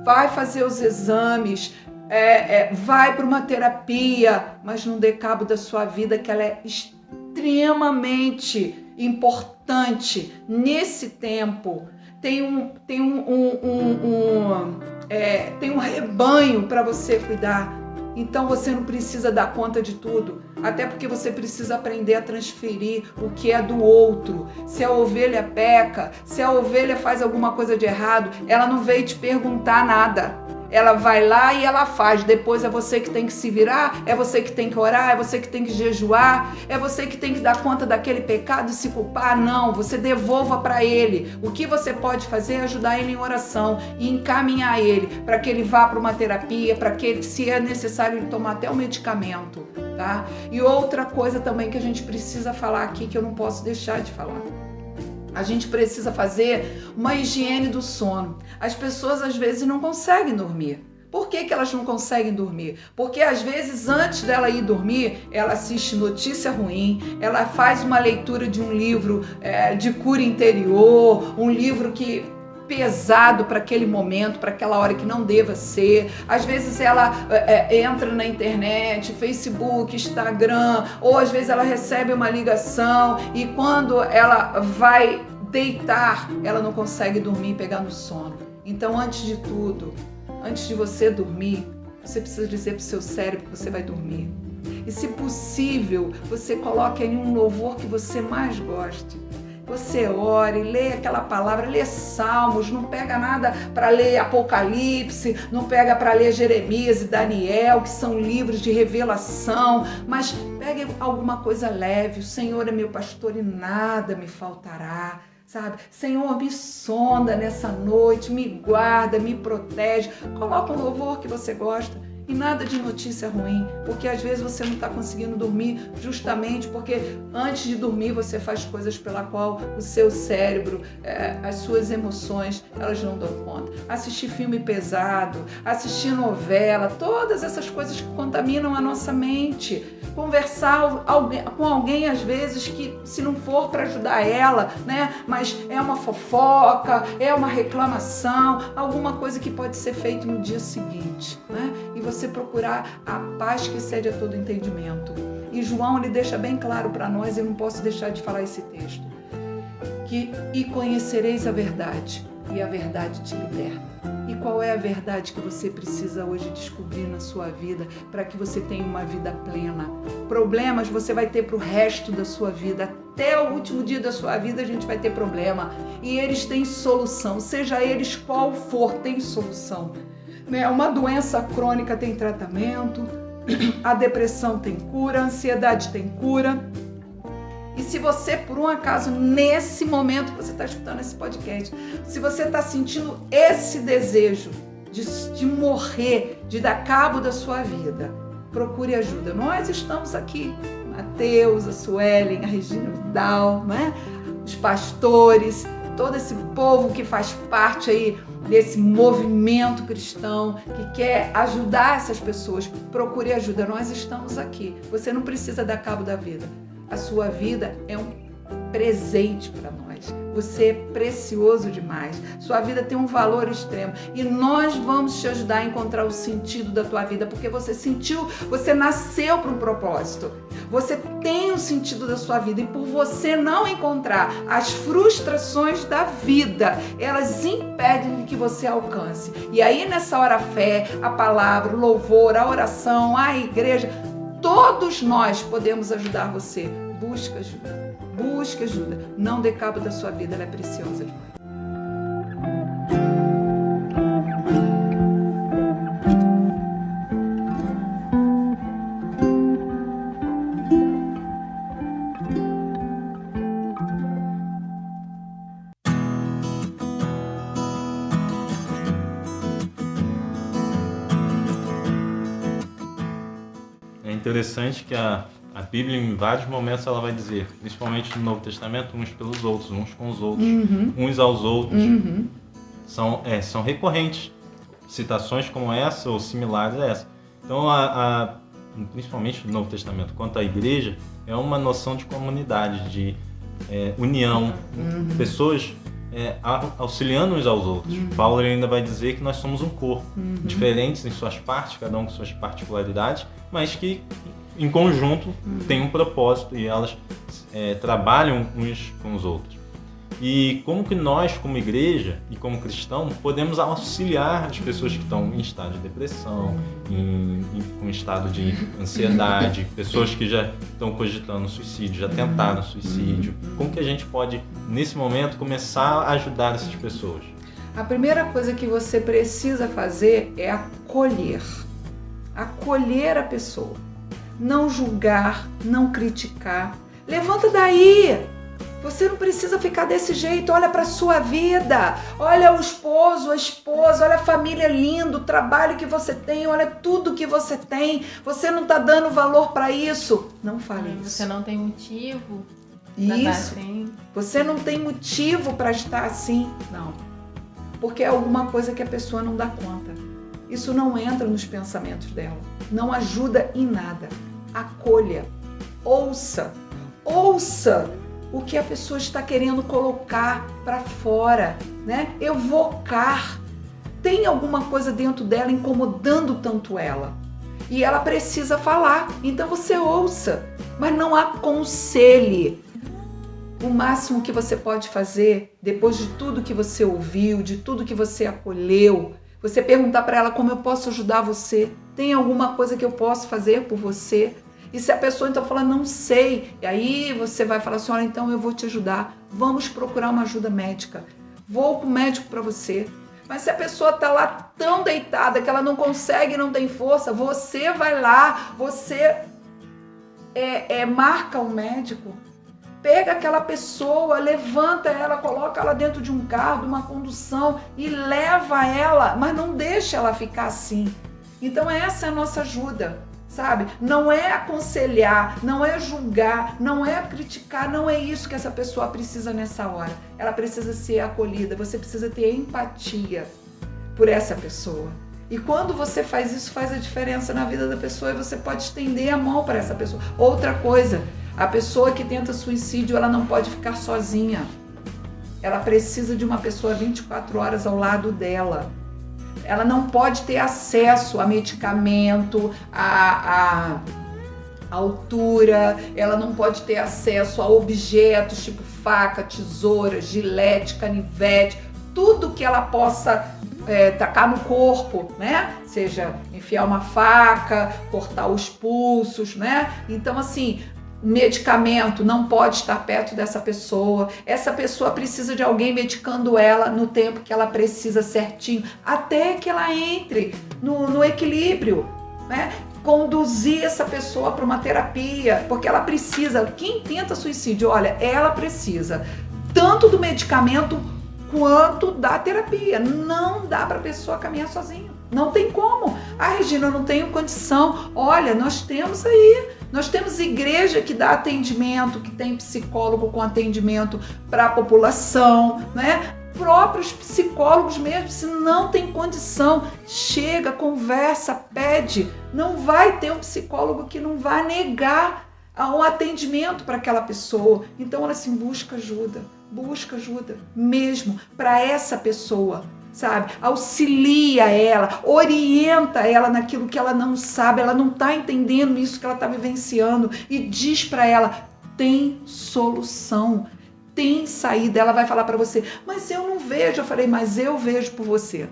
vai fazer os exames, vai para uma terapia, mas não dê cabo da sua vida, que ela é extremamente importante nesse tempo. Tem um rebanho para você cuidar. Então você não precisa dar conta de tudo, até porque você precisa aprender a transferir o que é do outro. Se a ovelha peca, se a ovelha faz alguma coisa de errado, ela não veio te perguntar nada. Ela vai lá e ela faz. Depois é você que tem que se virar, é você que tem que orar, é você que tem que jejuar, é você que tem que dar conta daquele pecado e se culpar. Não, você devolva para ele. O que você pode fazer é ajudar ele em oração e encaminhar ele para que ele vá para uma terapia, para que ele, se é necessário, ele tomar até o medicamento, tá? E outra coisa também que a gente precisa falar aqui, que eu não posso deixar de falar. A gente precisa fazer uma higiene do sono. As pessoas às vezes não conseguem dormir. Por que elas não conseguem dormir? Porque às vezes antes dela ir dormir, ela assiste notícia ruim, ela faz uma leitura de um livro de cura interior, um livro que pesado para aquele momento, para aquela hora que não deva ser. Às vezes ela entra na internet, Facebook, Instagram, ou às vezes ela recebe uma ligação e quando ela vai deitar, ela não consegue dormir e pegar no sono. Então, antes de tudo, antes de você dormir, você precisa dizer para o seu cérebro que você vai dormir. E se possível, você coloque aí um louvor que você mais goste. Você ore, lê aquela palavra, lê Salmos, não pega nada para ler Apocalipse, não pega para ler Jeremias e Daniel, que são livros de revelação, mas pegue alguma coisa leve. O Senhor é meu pastor e nada me faltará, sabe? Senhor, me sonda nessa noite, me guarda, me protege. Coloca um louvor que você gosta E nada de notícia ruim, porque às vezes você não está conseguindo dormir justamente porque antes de dormir você faz coisas pela qual o seu cérebro, as suas emoções, elas não dão conta. Assistir filme pesado, assistir novela, todas essas coisas que contaminam a nossa mente. Conversar com alguém às vezes que, se não for para ajudar ela, né, mas é uma fofoca, é uma reclamação, alguma coisa que pode ser feita no dia seguinte, né? E você procurar a paz que excede a todo entendimento. E João, ele deixa bem claro para nós, eu não posso deixar de falar esse texto, e conhecereis a verdade, e a verdade te liberta. E qual é a verdade que você precisa hoje descobrir na sua vida para que você tenha uma vida plena? Problemas você vai ter para o resto da sua vida. Até o último dia da sua vida a gente vai ter problema. E eles têm solução. Seja eles qual for, tem solução. Uma doença crônica tem tratamento. A depressão tem cura. A ansiedade tem cura. E se você, por um acaso, nesse momento que você está escutando esse podcast, se você está sentindo esse desejo de morrer, de dar cabo da sua vida, procure ajuda. Nós estamos aqui, Mateus, a Suelen, a Regina Vidal, né? Os pastores, todo esse povo que faz parte aí desse movimento cristão, que quer ajudar essas pessoas. Procure ajuda, nós estamos aqui. Você não precisa dar cabo da vida. A sua vida é um presente para nós. Você é precioso demais. Sua vida tem um valor extremo. E nós vamos te ajudar a encontrar o sentido da tua vida, porque você sentiu, você nasceu para um propósito. Você tem um sentido da sua vida. E por você não encontrar as frustrações da vida, elas impedem que você alcance. E aí nessa hora a fé, a palavra, o louvor, a oração, a igreja, todos nós podemos ajudar você. Busca ajuda. Busca ajuda. Não dê cabo da sua vida, ela é preciosa demais. É interessante que a Bíblia, em vários momentos, ela vai dizer, principalmente no Novo Testamento, uns pelos outros, uns com os outros, uns aos outros. São recorrentes. Citações como essa ou similares a essa. Então, principalmente no Novo Testamento, quanto à igreja, é uma noção de comunidade, de união, pessoas auxiliando uns aos outros. Paulo ainda vai dizer que nós somos um corpo, diferentes em suas partes, cada um com suas particularidades, mas que em conjunto tem um propósito e elas trabalham uns com os outros. E como que nós, como igreja e como cristão, podemos auxiliar as pessoas que estão em estado de depressão, com estado de ansiedade, pessoas que já estão cogitando suicídio, já tentaram suicídio. Como que a gente pode, nesse momento, começar a ajudar essas pessoas? A primeira coisa que você precisa fazer é acolher. Acolher a pessoa. Não julgar, não criticar. Levanta daí! Você não precisa ficar desse jeito. Olha para a sua vida. Olha o esposo, a esposa, olha a família linda, o trabalho que você tem, olha tudo que você tem. Você não está dando valor para isso. Não fale isso. Você não tem motivo para estar assim. Você não tem motivo para estar assim. Não. Porque é alguma coisa que a pessoa não dá conta. Isso não entra nos pensamentos dela. Não ajuda em nada. Acolha. Ouça. Ouça o que a pessoa está querendo colocar para fora, né? Evocar. Tem alguma coisa dentro dela incomodando tanto ela. E ela precisa falar. Então você ouça, mas não aconselhe. O máximo que você pode fazer, depois de tudo que você ouviu, de tudo que você acolheu, você perguntar para ela como eu posso ajudar você. Tem alguma coisa que eu posso fazer por você? E se a pessoa então fala, não sei, e aí você vai falar assim, olha, então eu vou te ajudar, vamos procurar uma ajuda médica, vou com o médico para você. Mas se a pessoa está lá tão deitada que ela não consegue, não tem força, você vai lá, você marca um médico, pega aquela pessoa, levanta ela, coloca ela dentro de um carro, de uma condução e leva ela, mas não deixa ela ficar assim. Então essa é a nossa ajuda, sabe? Não é aconselhar, não é julgar, não é criticar, não é isso que essa pessoa precisa nessa hora. Ela precisa ser acolhida, você precisa ter empatia por essa pessoa. E quando você faz isso, faz a diferença na vida da pessoa e você pode estender a mão para essa pessoa. Outra coisa, a pessoa que tenta suicídio, ela não pode ficar sozinha. Ela precisa de uma pessoa 24 horas ao lado dela. Ela não pode ter acesso a medicamento, a altura, ela não pode ter acesso a objetos tipo faca, tesoura, gilete, canivete, tudo que ela possa tacar no corpo, né? Seja enfiar uma faca, cortar os pulsos, né? Então, assim, medicamento não pode estar perto dessa pessoa. Essa pessoa precisa de alguém medicando ela no tempo que ela precisa certinho, até que ela entre no equilíbrio, né? Conduzir essa pessoa para uma terapia, porque ela precisa. Quem tenta suicídio, olha, ela precisa tanto do medicamento quanto da terapia. Não dá para a pessoa caminhar sozinha. Não tem como. Regina, eu não tenho condição. Olha, nós temos igreja que dá atendimento, que tem psicólogo com atendimento para a população, né? Próprios psicólogos mesmo, se não tem condição, chega, conversa, pede. Não vai ter um psicólogo que não vai negar um atendimento para aquela pessoa. Então ela assim, busca ajuda mesmo para essa pessoa, sabe? Auxilia ela, orienta ela naquilo que ela não sabe, ela não está entendendo isso que ela está vivenciando e diz para ela, tem solução, tem saída. Ela vai falar para você, mas eu não vejo. Eu falei, mas eu vejo por você.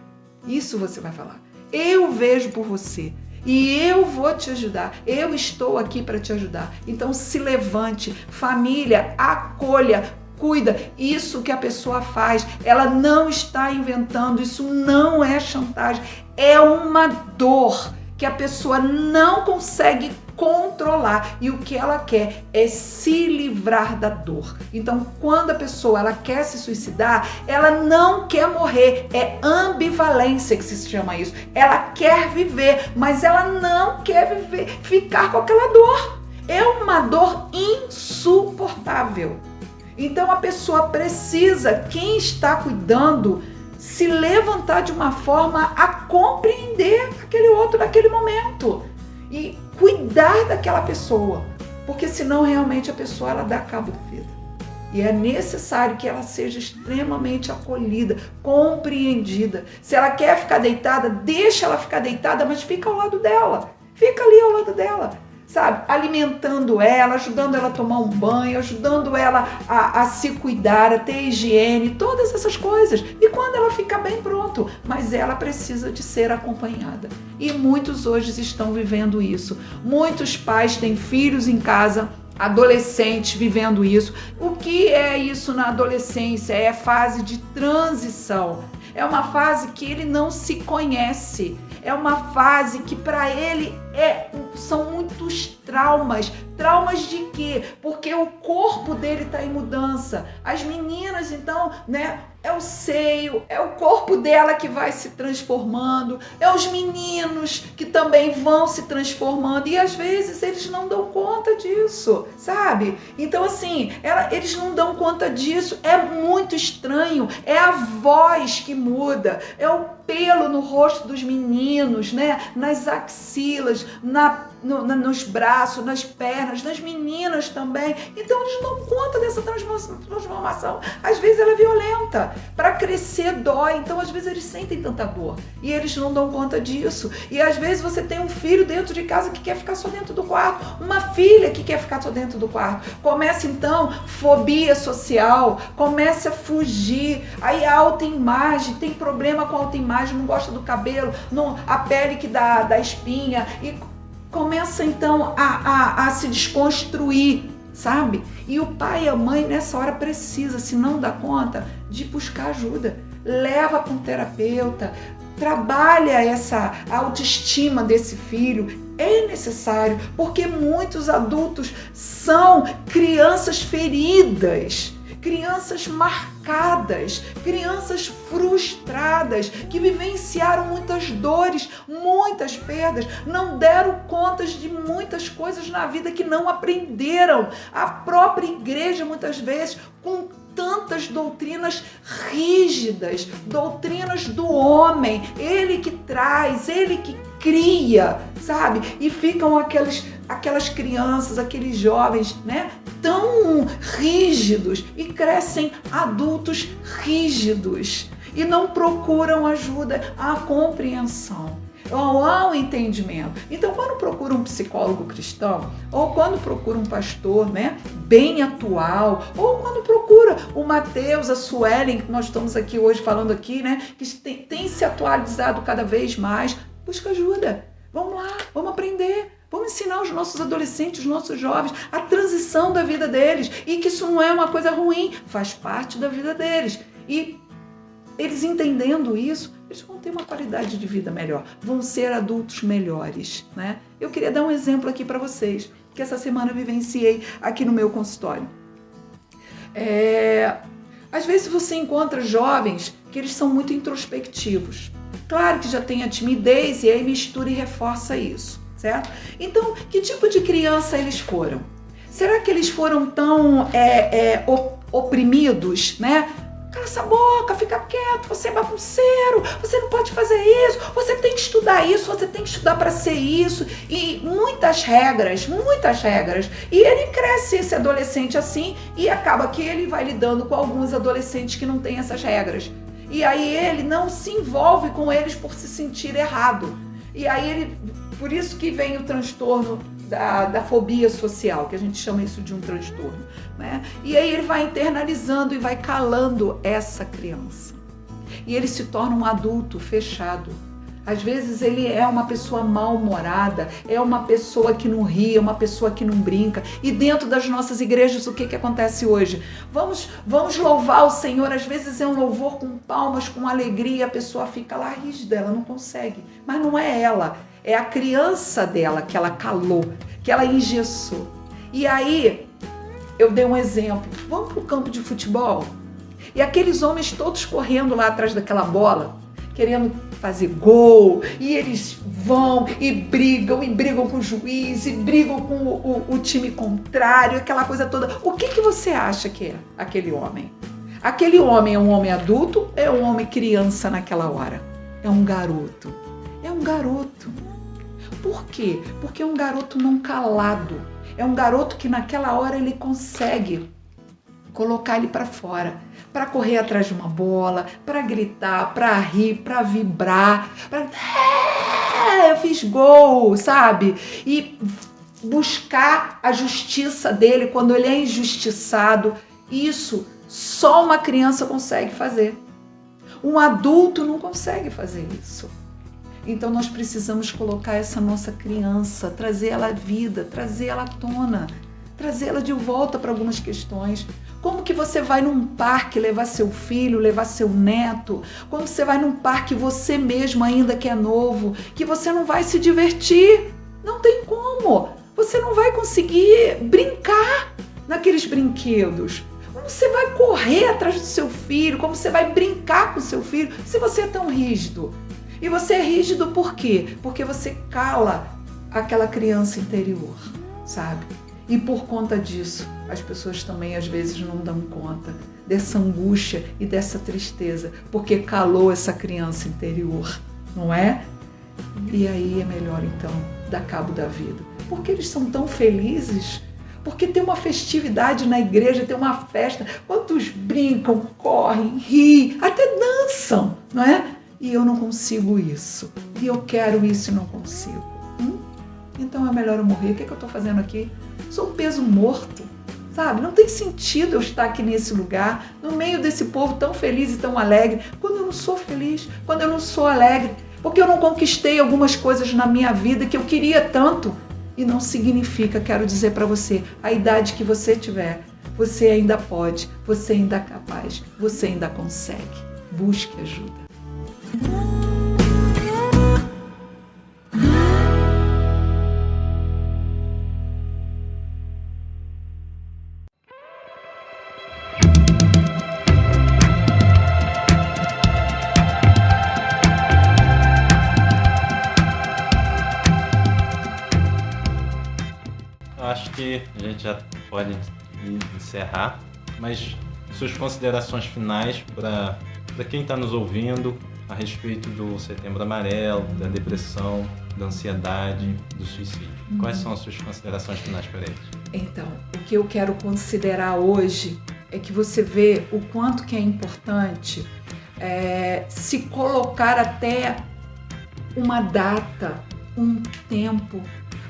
Isso você vai falar. Eu vejo por você. E eu vou te ajudar, eu estou aqui para te ajudar. Então se levante, família, acolha, cuida. Isso que a pessoa faz, ela não está inventando, isso não é chantagem, é uma dor que a pessoa não consegue controlar e o que ela quer é se livrar da dor. Então, quando a pessoa ela quer se suicidar, ela não quer morrer, é ambivalência que se chama isso. Ela quer viver, mas ela não quer viver, ficar com aquela dor. É uma dor insuportável. Então, a pessoa precisa, quem está cuidando, se levantar de uma forma a compreender aquele outro naquele momento e cuidar daquela pessoa, porque senão realmente a pessoa ela dá cabo da vida. E é necessário que ela seja extremamente acolhida, compreendida. Se ela quer ficar deitada, deixa ela ficar deitada, mas fica ao lado dela. Fica ali ao lado dela, sabe? Alimentando ela, ajudando ela a tomar um banho, ajudando ela a se cuidar, a ter higiene, todas essas coisas. E quando ela fica bem, pronto. Mas ela precisa de ser acompanhada. E muitos hoje estão vivendo isso. Muitos pais têm filhos em casa, adolescentes vivendo isso. O que é isso na adolescência? É a fase de transição. É uma fase que ele não se conhece. É uma fase que para ele são muitos traumas. Traumas de quê? Porque o corpo dele está em mudança. As meninas, então, né? É o seio, é o corpo dela que vai se transformando, é os meninos que também vão se transformando e às vezes eles não dão conta disso, sabe? Então assim, eles não dão conta disso, é muito estranho, é a voz que muda, é o pelo no rosto dos meninos, né? Nas axilas, nos braços, nas pernas, nas meninas também. Então eles não dão conta dessa transformação. Às vezes ela é violenta. Para crescer dói, então às vezes eles sentem tanta dor e eles não dão conta disso. E às vezes você tem um filho dentro de casa que quer ficar só dentro do quarto, uma filha que quer ficar só dentro do quarto. Começa então fobia social, começa a fugir, aí a autoimagem, tem problema com a autoimagem, não gosta do cabelo, a pele que dá espinha e começa então a se desconstruir, sabe? E o pai e a mãe nessa hora precisa, se não dá conta, de buscar ajuda. Leva para um terapeuta, trabalha essa autoestima desse filho. É necessário, porque muitos adultos são crianças feridas, crianças marcadas machucadas, crianças frustradas, que vivenciaram muitas dores, muitas perdas, não deram contas de muitas coisas na vida que não aprenderam. A própria igreja, muitas vezes, com tantas doutrinas rígidas, doutrinas do homem, ele que traz, ele que cria, sabe? E ficam aquelas crianças, aqueles jovens, né, tão rígidos e crescem adultos rígidos e não procuram ajuda, a compreensão, ao entendimento. Então, quando procura um psicólogo cristão, ou quando procura um pastor, né, bem atual, ou quando procura o Mateus, a Suelen, que nós estamos aqui hoje falando aqui, né, que tem se atualizado cada vez mais, busca ajuda. Vamos lá, vamos aprender. Vamos ensinar os nossos adolescentes, os nossos jovens, a transição da vida deles. E que isso não é uma coisa ruim, faz parte da vida deles. E eles entendendo isso, eles vão ter uma qualidade de vida melhor, vão ser adultos melhores, né? Eu queria dar um exemplo aqui para vocês, que essa semana eu vivenciei aqui no meu consultório. Às vezes você encontra jovens que eles são muito introspectivos. Claro que já tem a timidez e aí mistura e reforça isso, certo? Então, que tipo de criança eles foram? Será que eles foram tão oprimidos, né? Cala essa boca, fica quieto, você é bagunceiro, você não pode fazer isso, você tem que estudar isso, você tem que estudar para ser isso, e muitas regras, e ele cresce esse adolescente assim, e acaba que ele vai lidando com alguns adolescentes que não têm essas regras, e aí ele não se envolve com eles por se sentir errado, e aí por isso que vem o transtorno da fobia social, que a gente chama isso de um transtorno, né? E aí ele vai internalizando e vai calando essa criança. E ele se torna um adulto fechado. Às vezes ele é uma pessoa mal-humorada, é uma pessoa que não ri, é uma pessoa que não brinca. E dentro das nossas igrejas, o que acontece hoje? Vamos louvar o Senhor, às vezes é um louvor com palmas, com alegria, a pessoa fica lá rígida, ela não consegue. Mas não é ela. É a criança dela que ela calou, que ela engessou. E aí, eu dei um exemplo. Vamos para o campo de futebol? E aqueles homens todos correndo lá atrás daquela bola, querendo fazer gol, e eles vão e brigam com o juiz, e brigam com o time contrário, aquela coisa toda. O que você acha que é aquele homem? Aquele homem é um homem adulto ou é um homem criança naquela hora? É um garoto. É um garoto. Por quê? Porque é um garoto não calado. É um garoto que naquela hora ele consegue colocar ele para fora, para correr atrás de uma bola, para gritar, para rir, para vibrar, para eu fiz gol, sabe? E buscar a justiça dele quando ele é injustiçado. Isso só uma criança consegue fazer. Um adulto não consegue fazer isso. Então nós precisamos colocar essa nossa criança, trazer ela à vida, trazer ela à tona, trazer ela de volta para algumas questões. Como que você vai num parque levar seu filho, levar seu neto? Quando você vai num parque você mesmo ainda que é novo, que você não vai se divertir? Não tem como. Você não vai conseguir brincar naqueles brinquedos. Como você vai correr atrás do seu filho? Como você vai brincar com o seu filho se você é tão rígido? E você é rígido por quê? Porque você cala aquela criança interior, sabe? E por conta disso, as pessoas também às vezes não dão conta dessa angústia e dessa tristeza, porque calou essa criança interior, não é? E aí é melhor então dar cabo da vida. Porque eles são tão felizes, porque tem uma festividade na igreja, tem uma festa, quantos brincam, correm, riem, até dançam, não é? E eu não consigo isso. E eu quero isso e não consigo. Então é melhor eu morrer. O que eu estou fazendo aqui? Sou um peso morto, sabe? Não tem sentido eu estar aqui nesse lugar, no meio desse povo tão feliz e tão alegre, quando eu não sou feliz, quando eu não sou alegre, porque eu não conquistei algumas coisas na minha vida que eu queria tanto. E não significa, quero dizer para você, a idade que você tiver, você ainda pode, você ainda é capaz, você ainda consegue. Busque ajuda. acho que a gente já pode encerrar, mas suas considerações finais para quem está nos ouvindo a respeito do Setembro Amarelo, da depressão, da ansiedade, do suicídio. Quais são as suas considerações finais para eles? Então, o que eu quero considerar hoje é que você vê o quanto que é importante se colocar até uma data, um tempo,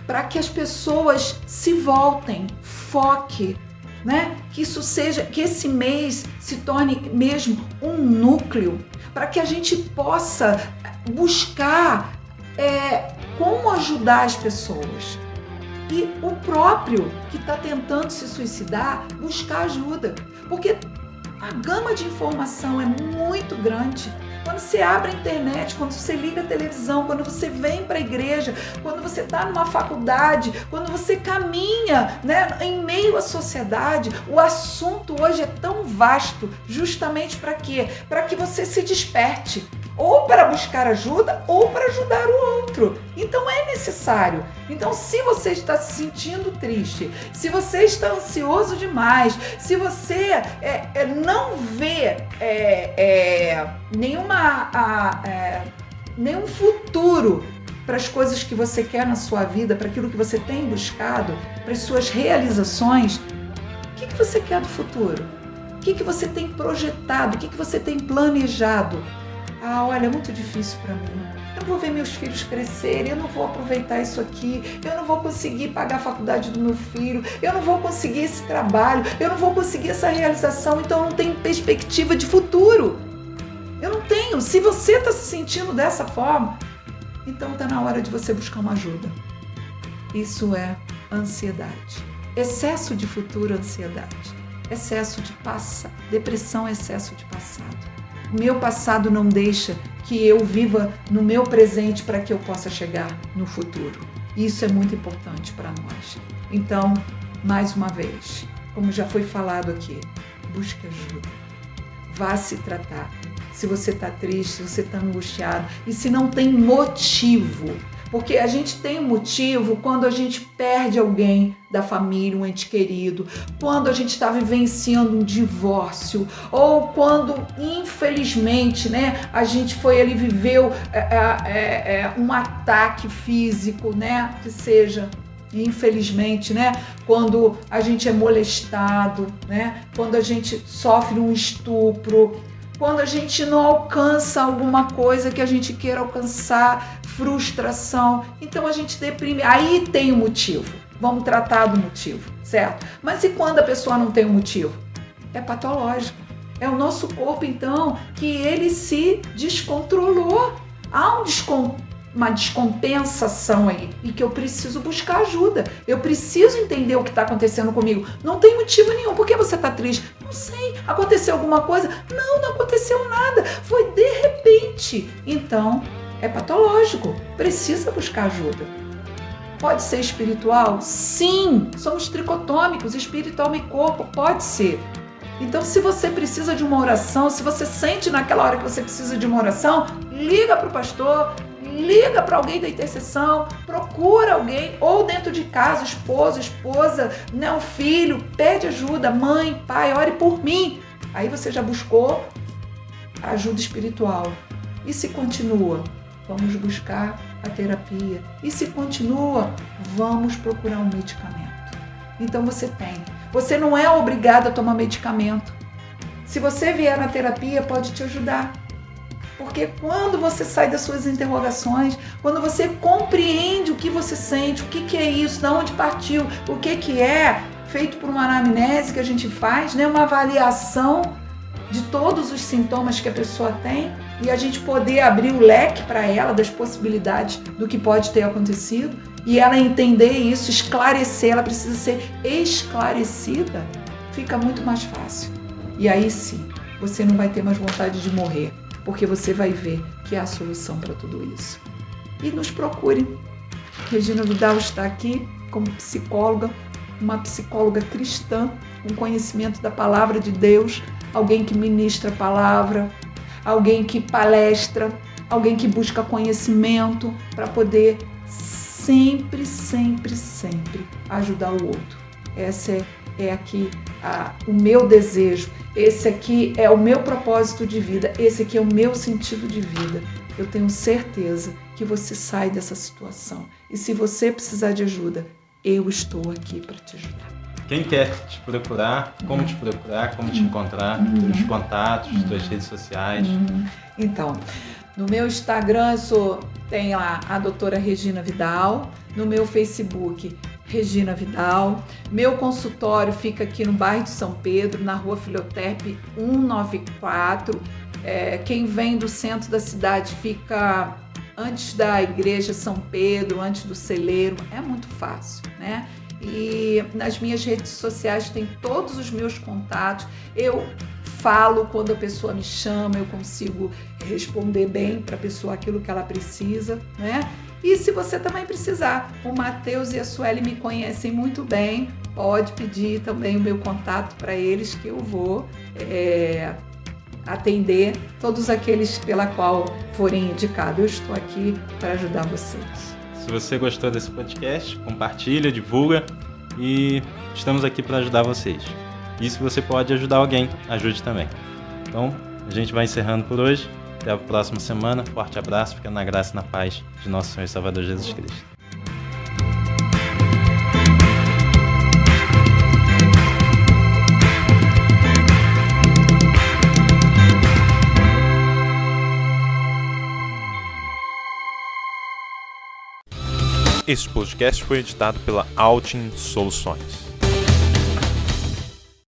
para que as pessoas se voltem, foque, né? Que isso seja, que esse mês se torne mesmo um núcleo, para que a gente possa buscar como ajudar as pessoas. E o próprio que está tentando se suicidar, buscar ajuda. Porque a gama de informação é muito grande. Quando você abre a internet, quando você liga a televisão, quando você vem para a igreja, quando você está numa faculdade, quando você caminha, né, em meio à sociedade, o assunto hoje é tão vasto, justamente para quê? Para que você se desperte, ou para buscar ajuda, ou para ajudar o outro. Então é necessário. Então, se você está se sentindo triste, se você está ansioso demais, se você não vê nenhum futuro para as coisas que você quer na sua vida, para aquilo que você tem buscado, para as suas realizações, o que você quer do futuro? O que você tem projetado? O que você tem planejado? Olha, é muito difícil para mim. Eu não vou ver meus filhos crescerem, eu não vou aproveitar isso aqui, eu não vou conseguir pagar a faculdade do meu filho, eu não vou conseguir esse trabalho, eu não vou conseguir essa realização, então eu não tenho perspectiva de futuro. Eu não tenho. Se você está se sentindo dessa forma, então está na hora de você buscar uma ajuda. Isso é ansiedade. Excesso de futuro, ansiedade. Excesso de passado. Depressão, excesso de passado. Meu passado não deixa que eu viva no meu presente para que eu possa chegar no futuro. Isso é muito importante para nós. Então, mais uma vez, como já foi falado aqui, busque ajuda. Vá se tratar. Se você está triste, se você está angustiado e se não tem motivo. Porque a gente tem um motivo quando a gente perde alguém da família, um ente querido, quando a gente está vivenciando um divórcio, ou quando, infelizmente, né, a gente foi ali, viveu um ataque físico, né, que seja, infelizmente, né, quando a gente é molestado, né, quando a gente sofre um estupro, quando a gente não alcança alguma coisa que a gente queira alcançar, frustração, então a gente deprime. Aí tem um motivo, vamos tratar do motivo, certo? Mas e quando a pessoa não tem um motivo? É patológico, é o nosso corpo então que ele se descontrolou. Há uma descompensação aí e que eu preciso buscar ajuda. Eu preciso entender o que está acontecendo comigo. Não tem motivo nenhum. Por que você está triste? Não sei. Aconteceu alguma coisa? Não aconteceu nada. Foi de repente. Então, é patológico. Precisa buscar ajuda. Pode ser espiritual? Sim. Somos tricotômicos, espírito, alma e corpo. Pode ser. Então, se você precisa de uma oração, se você sente naquela hora que você precisa de uma oração, liga para o pastor, liga para alguém da intercessão, procura alguém, ou dentro de casa, esposa, né, um filho, pede ajuda, mãe, pai, ore por mim. Aí você já buscou ajuda espiritual. E se continua, vamos buscar a terapia. E se continua, vamos procurar um medicamento. Então você não é obrigado a tomar medicamento. Se você vier na terapia, pode te ajudar. Porque quando você sai das suas interrogações, quando você compreende o que você sente, o que é isso, de onde partiu, o que é, feito por uma anamnese que a gente faz, né, uma avaliação de todos os sintomas que a pessoa tem, e a gente poder abrir o leque para ela das possibilidades do que pode ter acontecido, e ela entender isso, esclarecer, ela precisa ser esclarecida, fica muito mais fácil. E aí sim, você não vai ter mais vontade de morrer, porque você vai ver que é a solução para tudo isso. E nos procure. Regina Vidal está aqui como psicóloga, uma psicóloga cristã, com conhecimento da palavra de Deus, alguém que ministra a palavra, alguém que palestra, alguém que busca conhecimento para poder sempre, sempre, sempre ajudar o outro. Esse é aqui o meu desejo, esse aqui é o meu propósito de vida, esse aqui é o meu sentido de vida. Eu tenho certeza que você sai dessa situação. E se você precisar de ajuda, eu estou aqui para te ajudar. Quem quer te procurar, como te encontrar, os contatos, suas redes sociais. Então, no meu Instagram tem lá a doutora Regina Vidal, no meu Facebook Regina Vidal, meu consultório fica aqui no bairro de São Pedro, na rua Filiotepe 194, quem vem do centro da cidade fica antes da igreja São Pedro, antes do celeiro, é muito fácil, né? E nas minhas redes sociais tem todos os meus contatos, eu falo quando a pessoa me chama, eu consigo responder bem para a pessoa aquilo que ela precisa, né? E se você também precisar, o Matheus e a Sueli me conhecem muito bem, pode pedir também o meu contato para eles que eu vou atender todos aqueles pela qual forem indicados. Eu estou aqui para ajudar vocês. Se você gostou desse podcast, compartilha, divulga e estamos aqui para ajudar vocês. E se você pode ajudar alguém, ajude também. Então, a gente vai encerrando por hoje. Até a próxima semana. Forte abraço, fica na graça e na paz de nosso Senhor e Salvador Jesus Cristo. Este podcast foi editado pela Altin Soluções.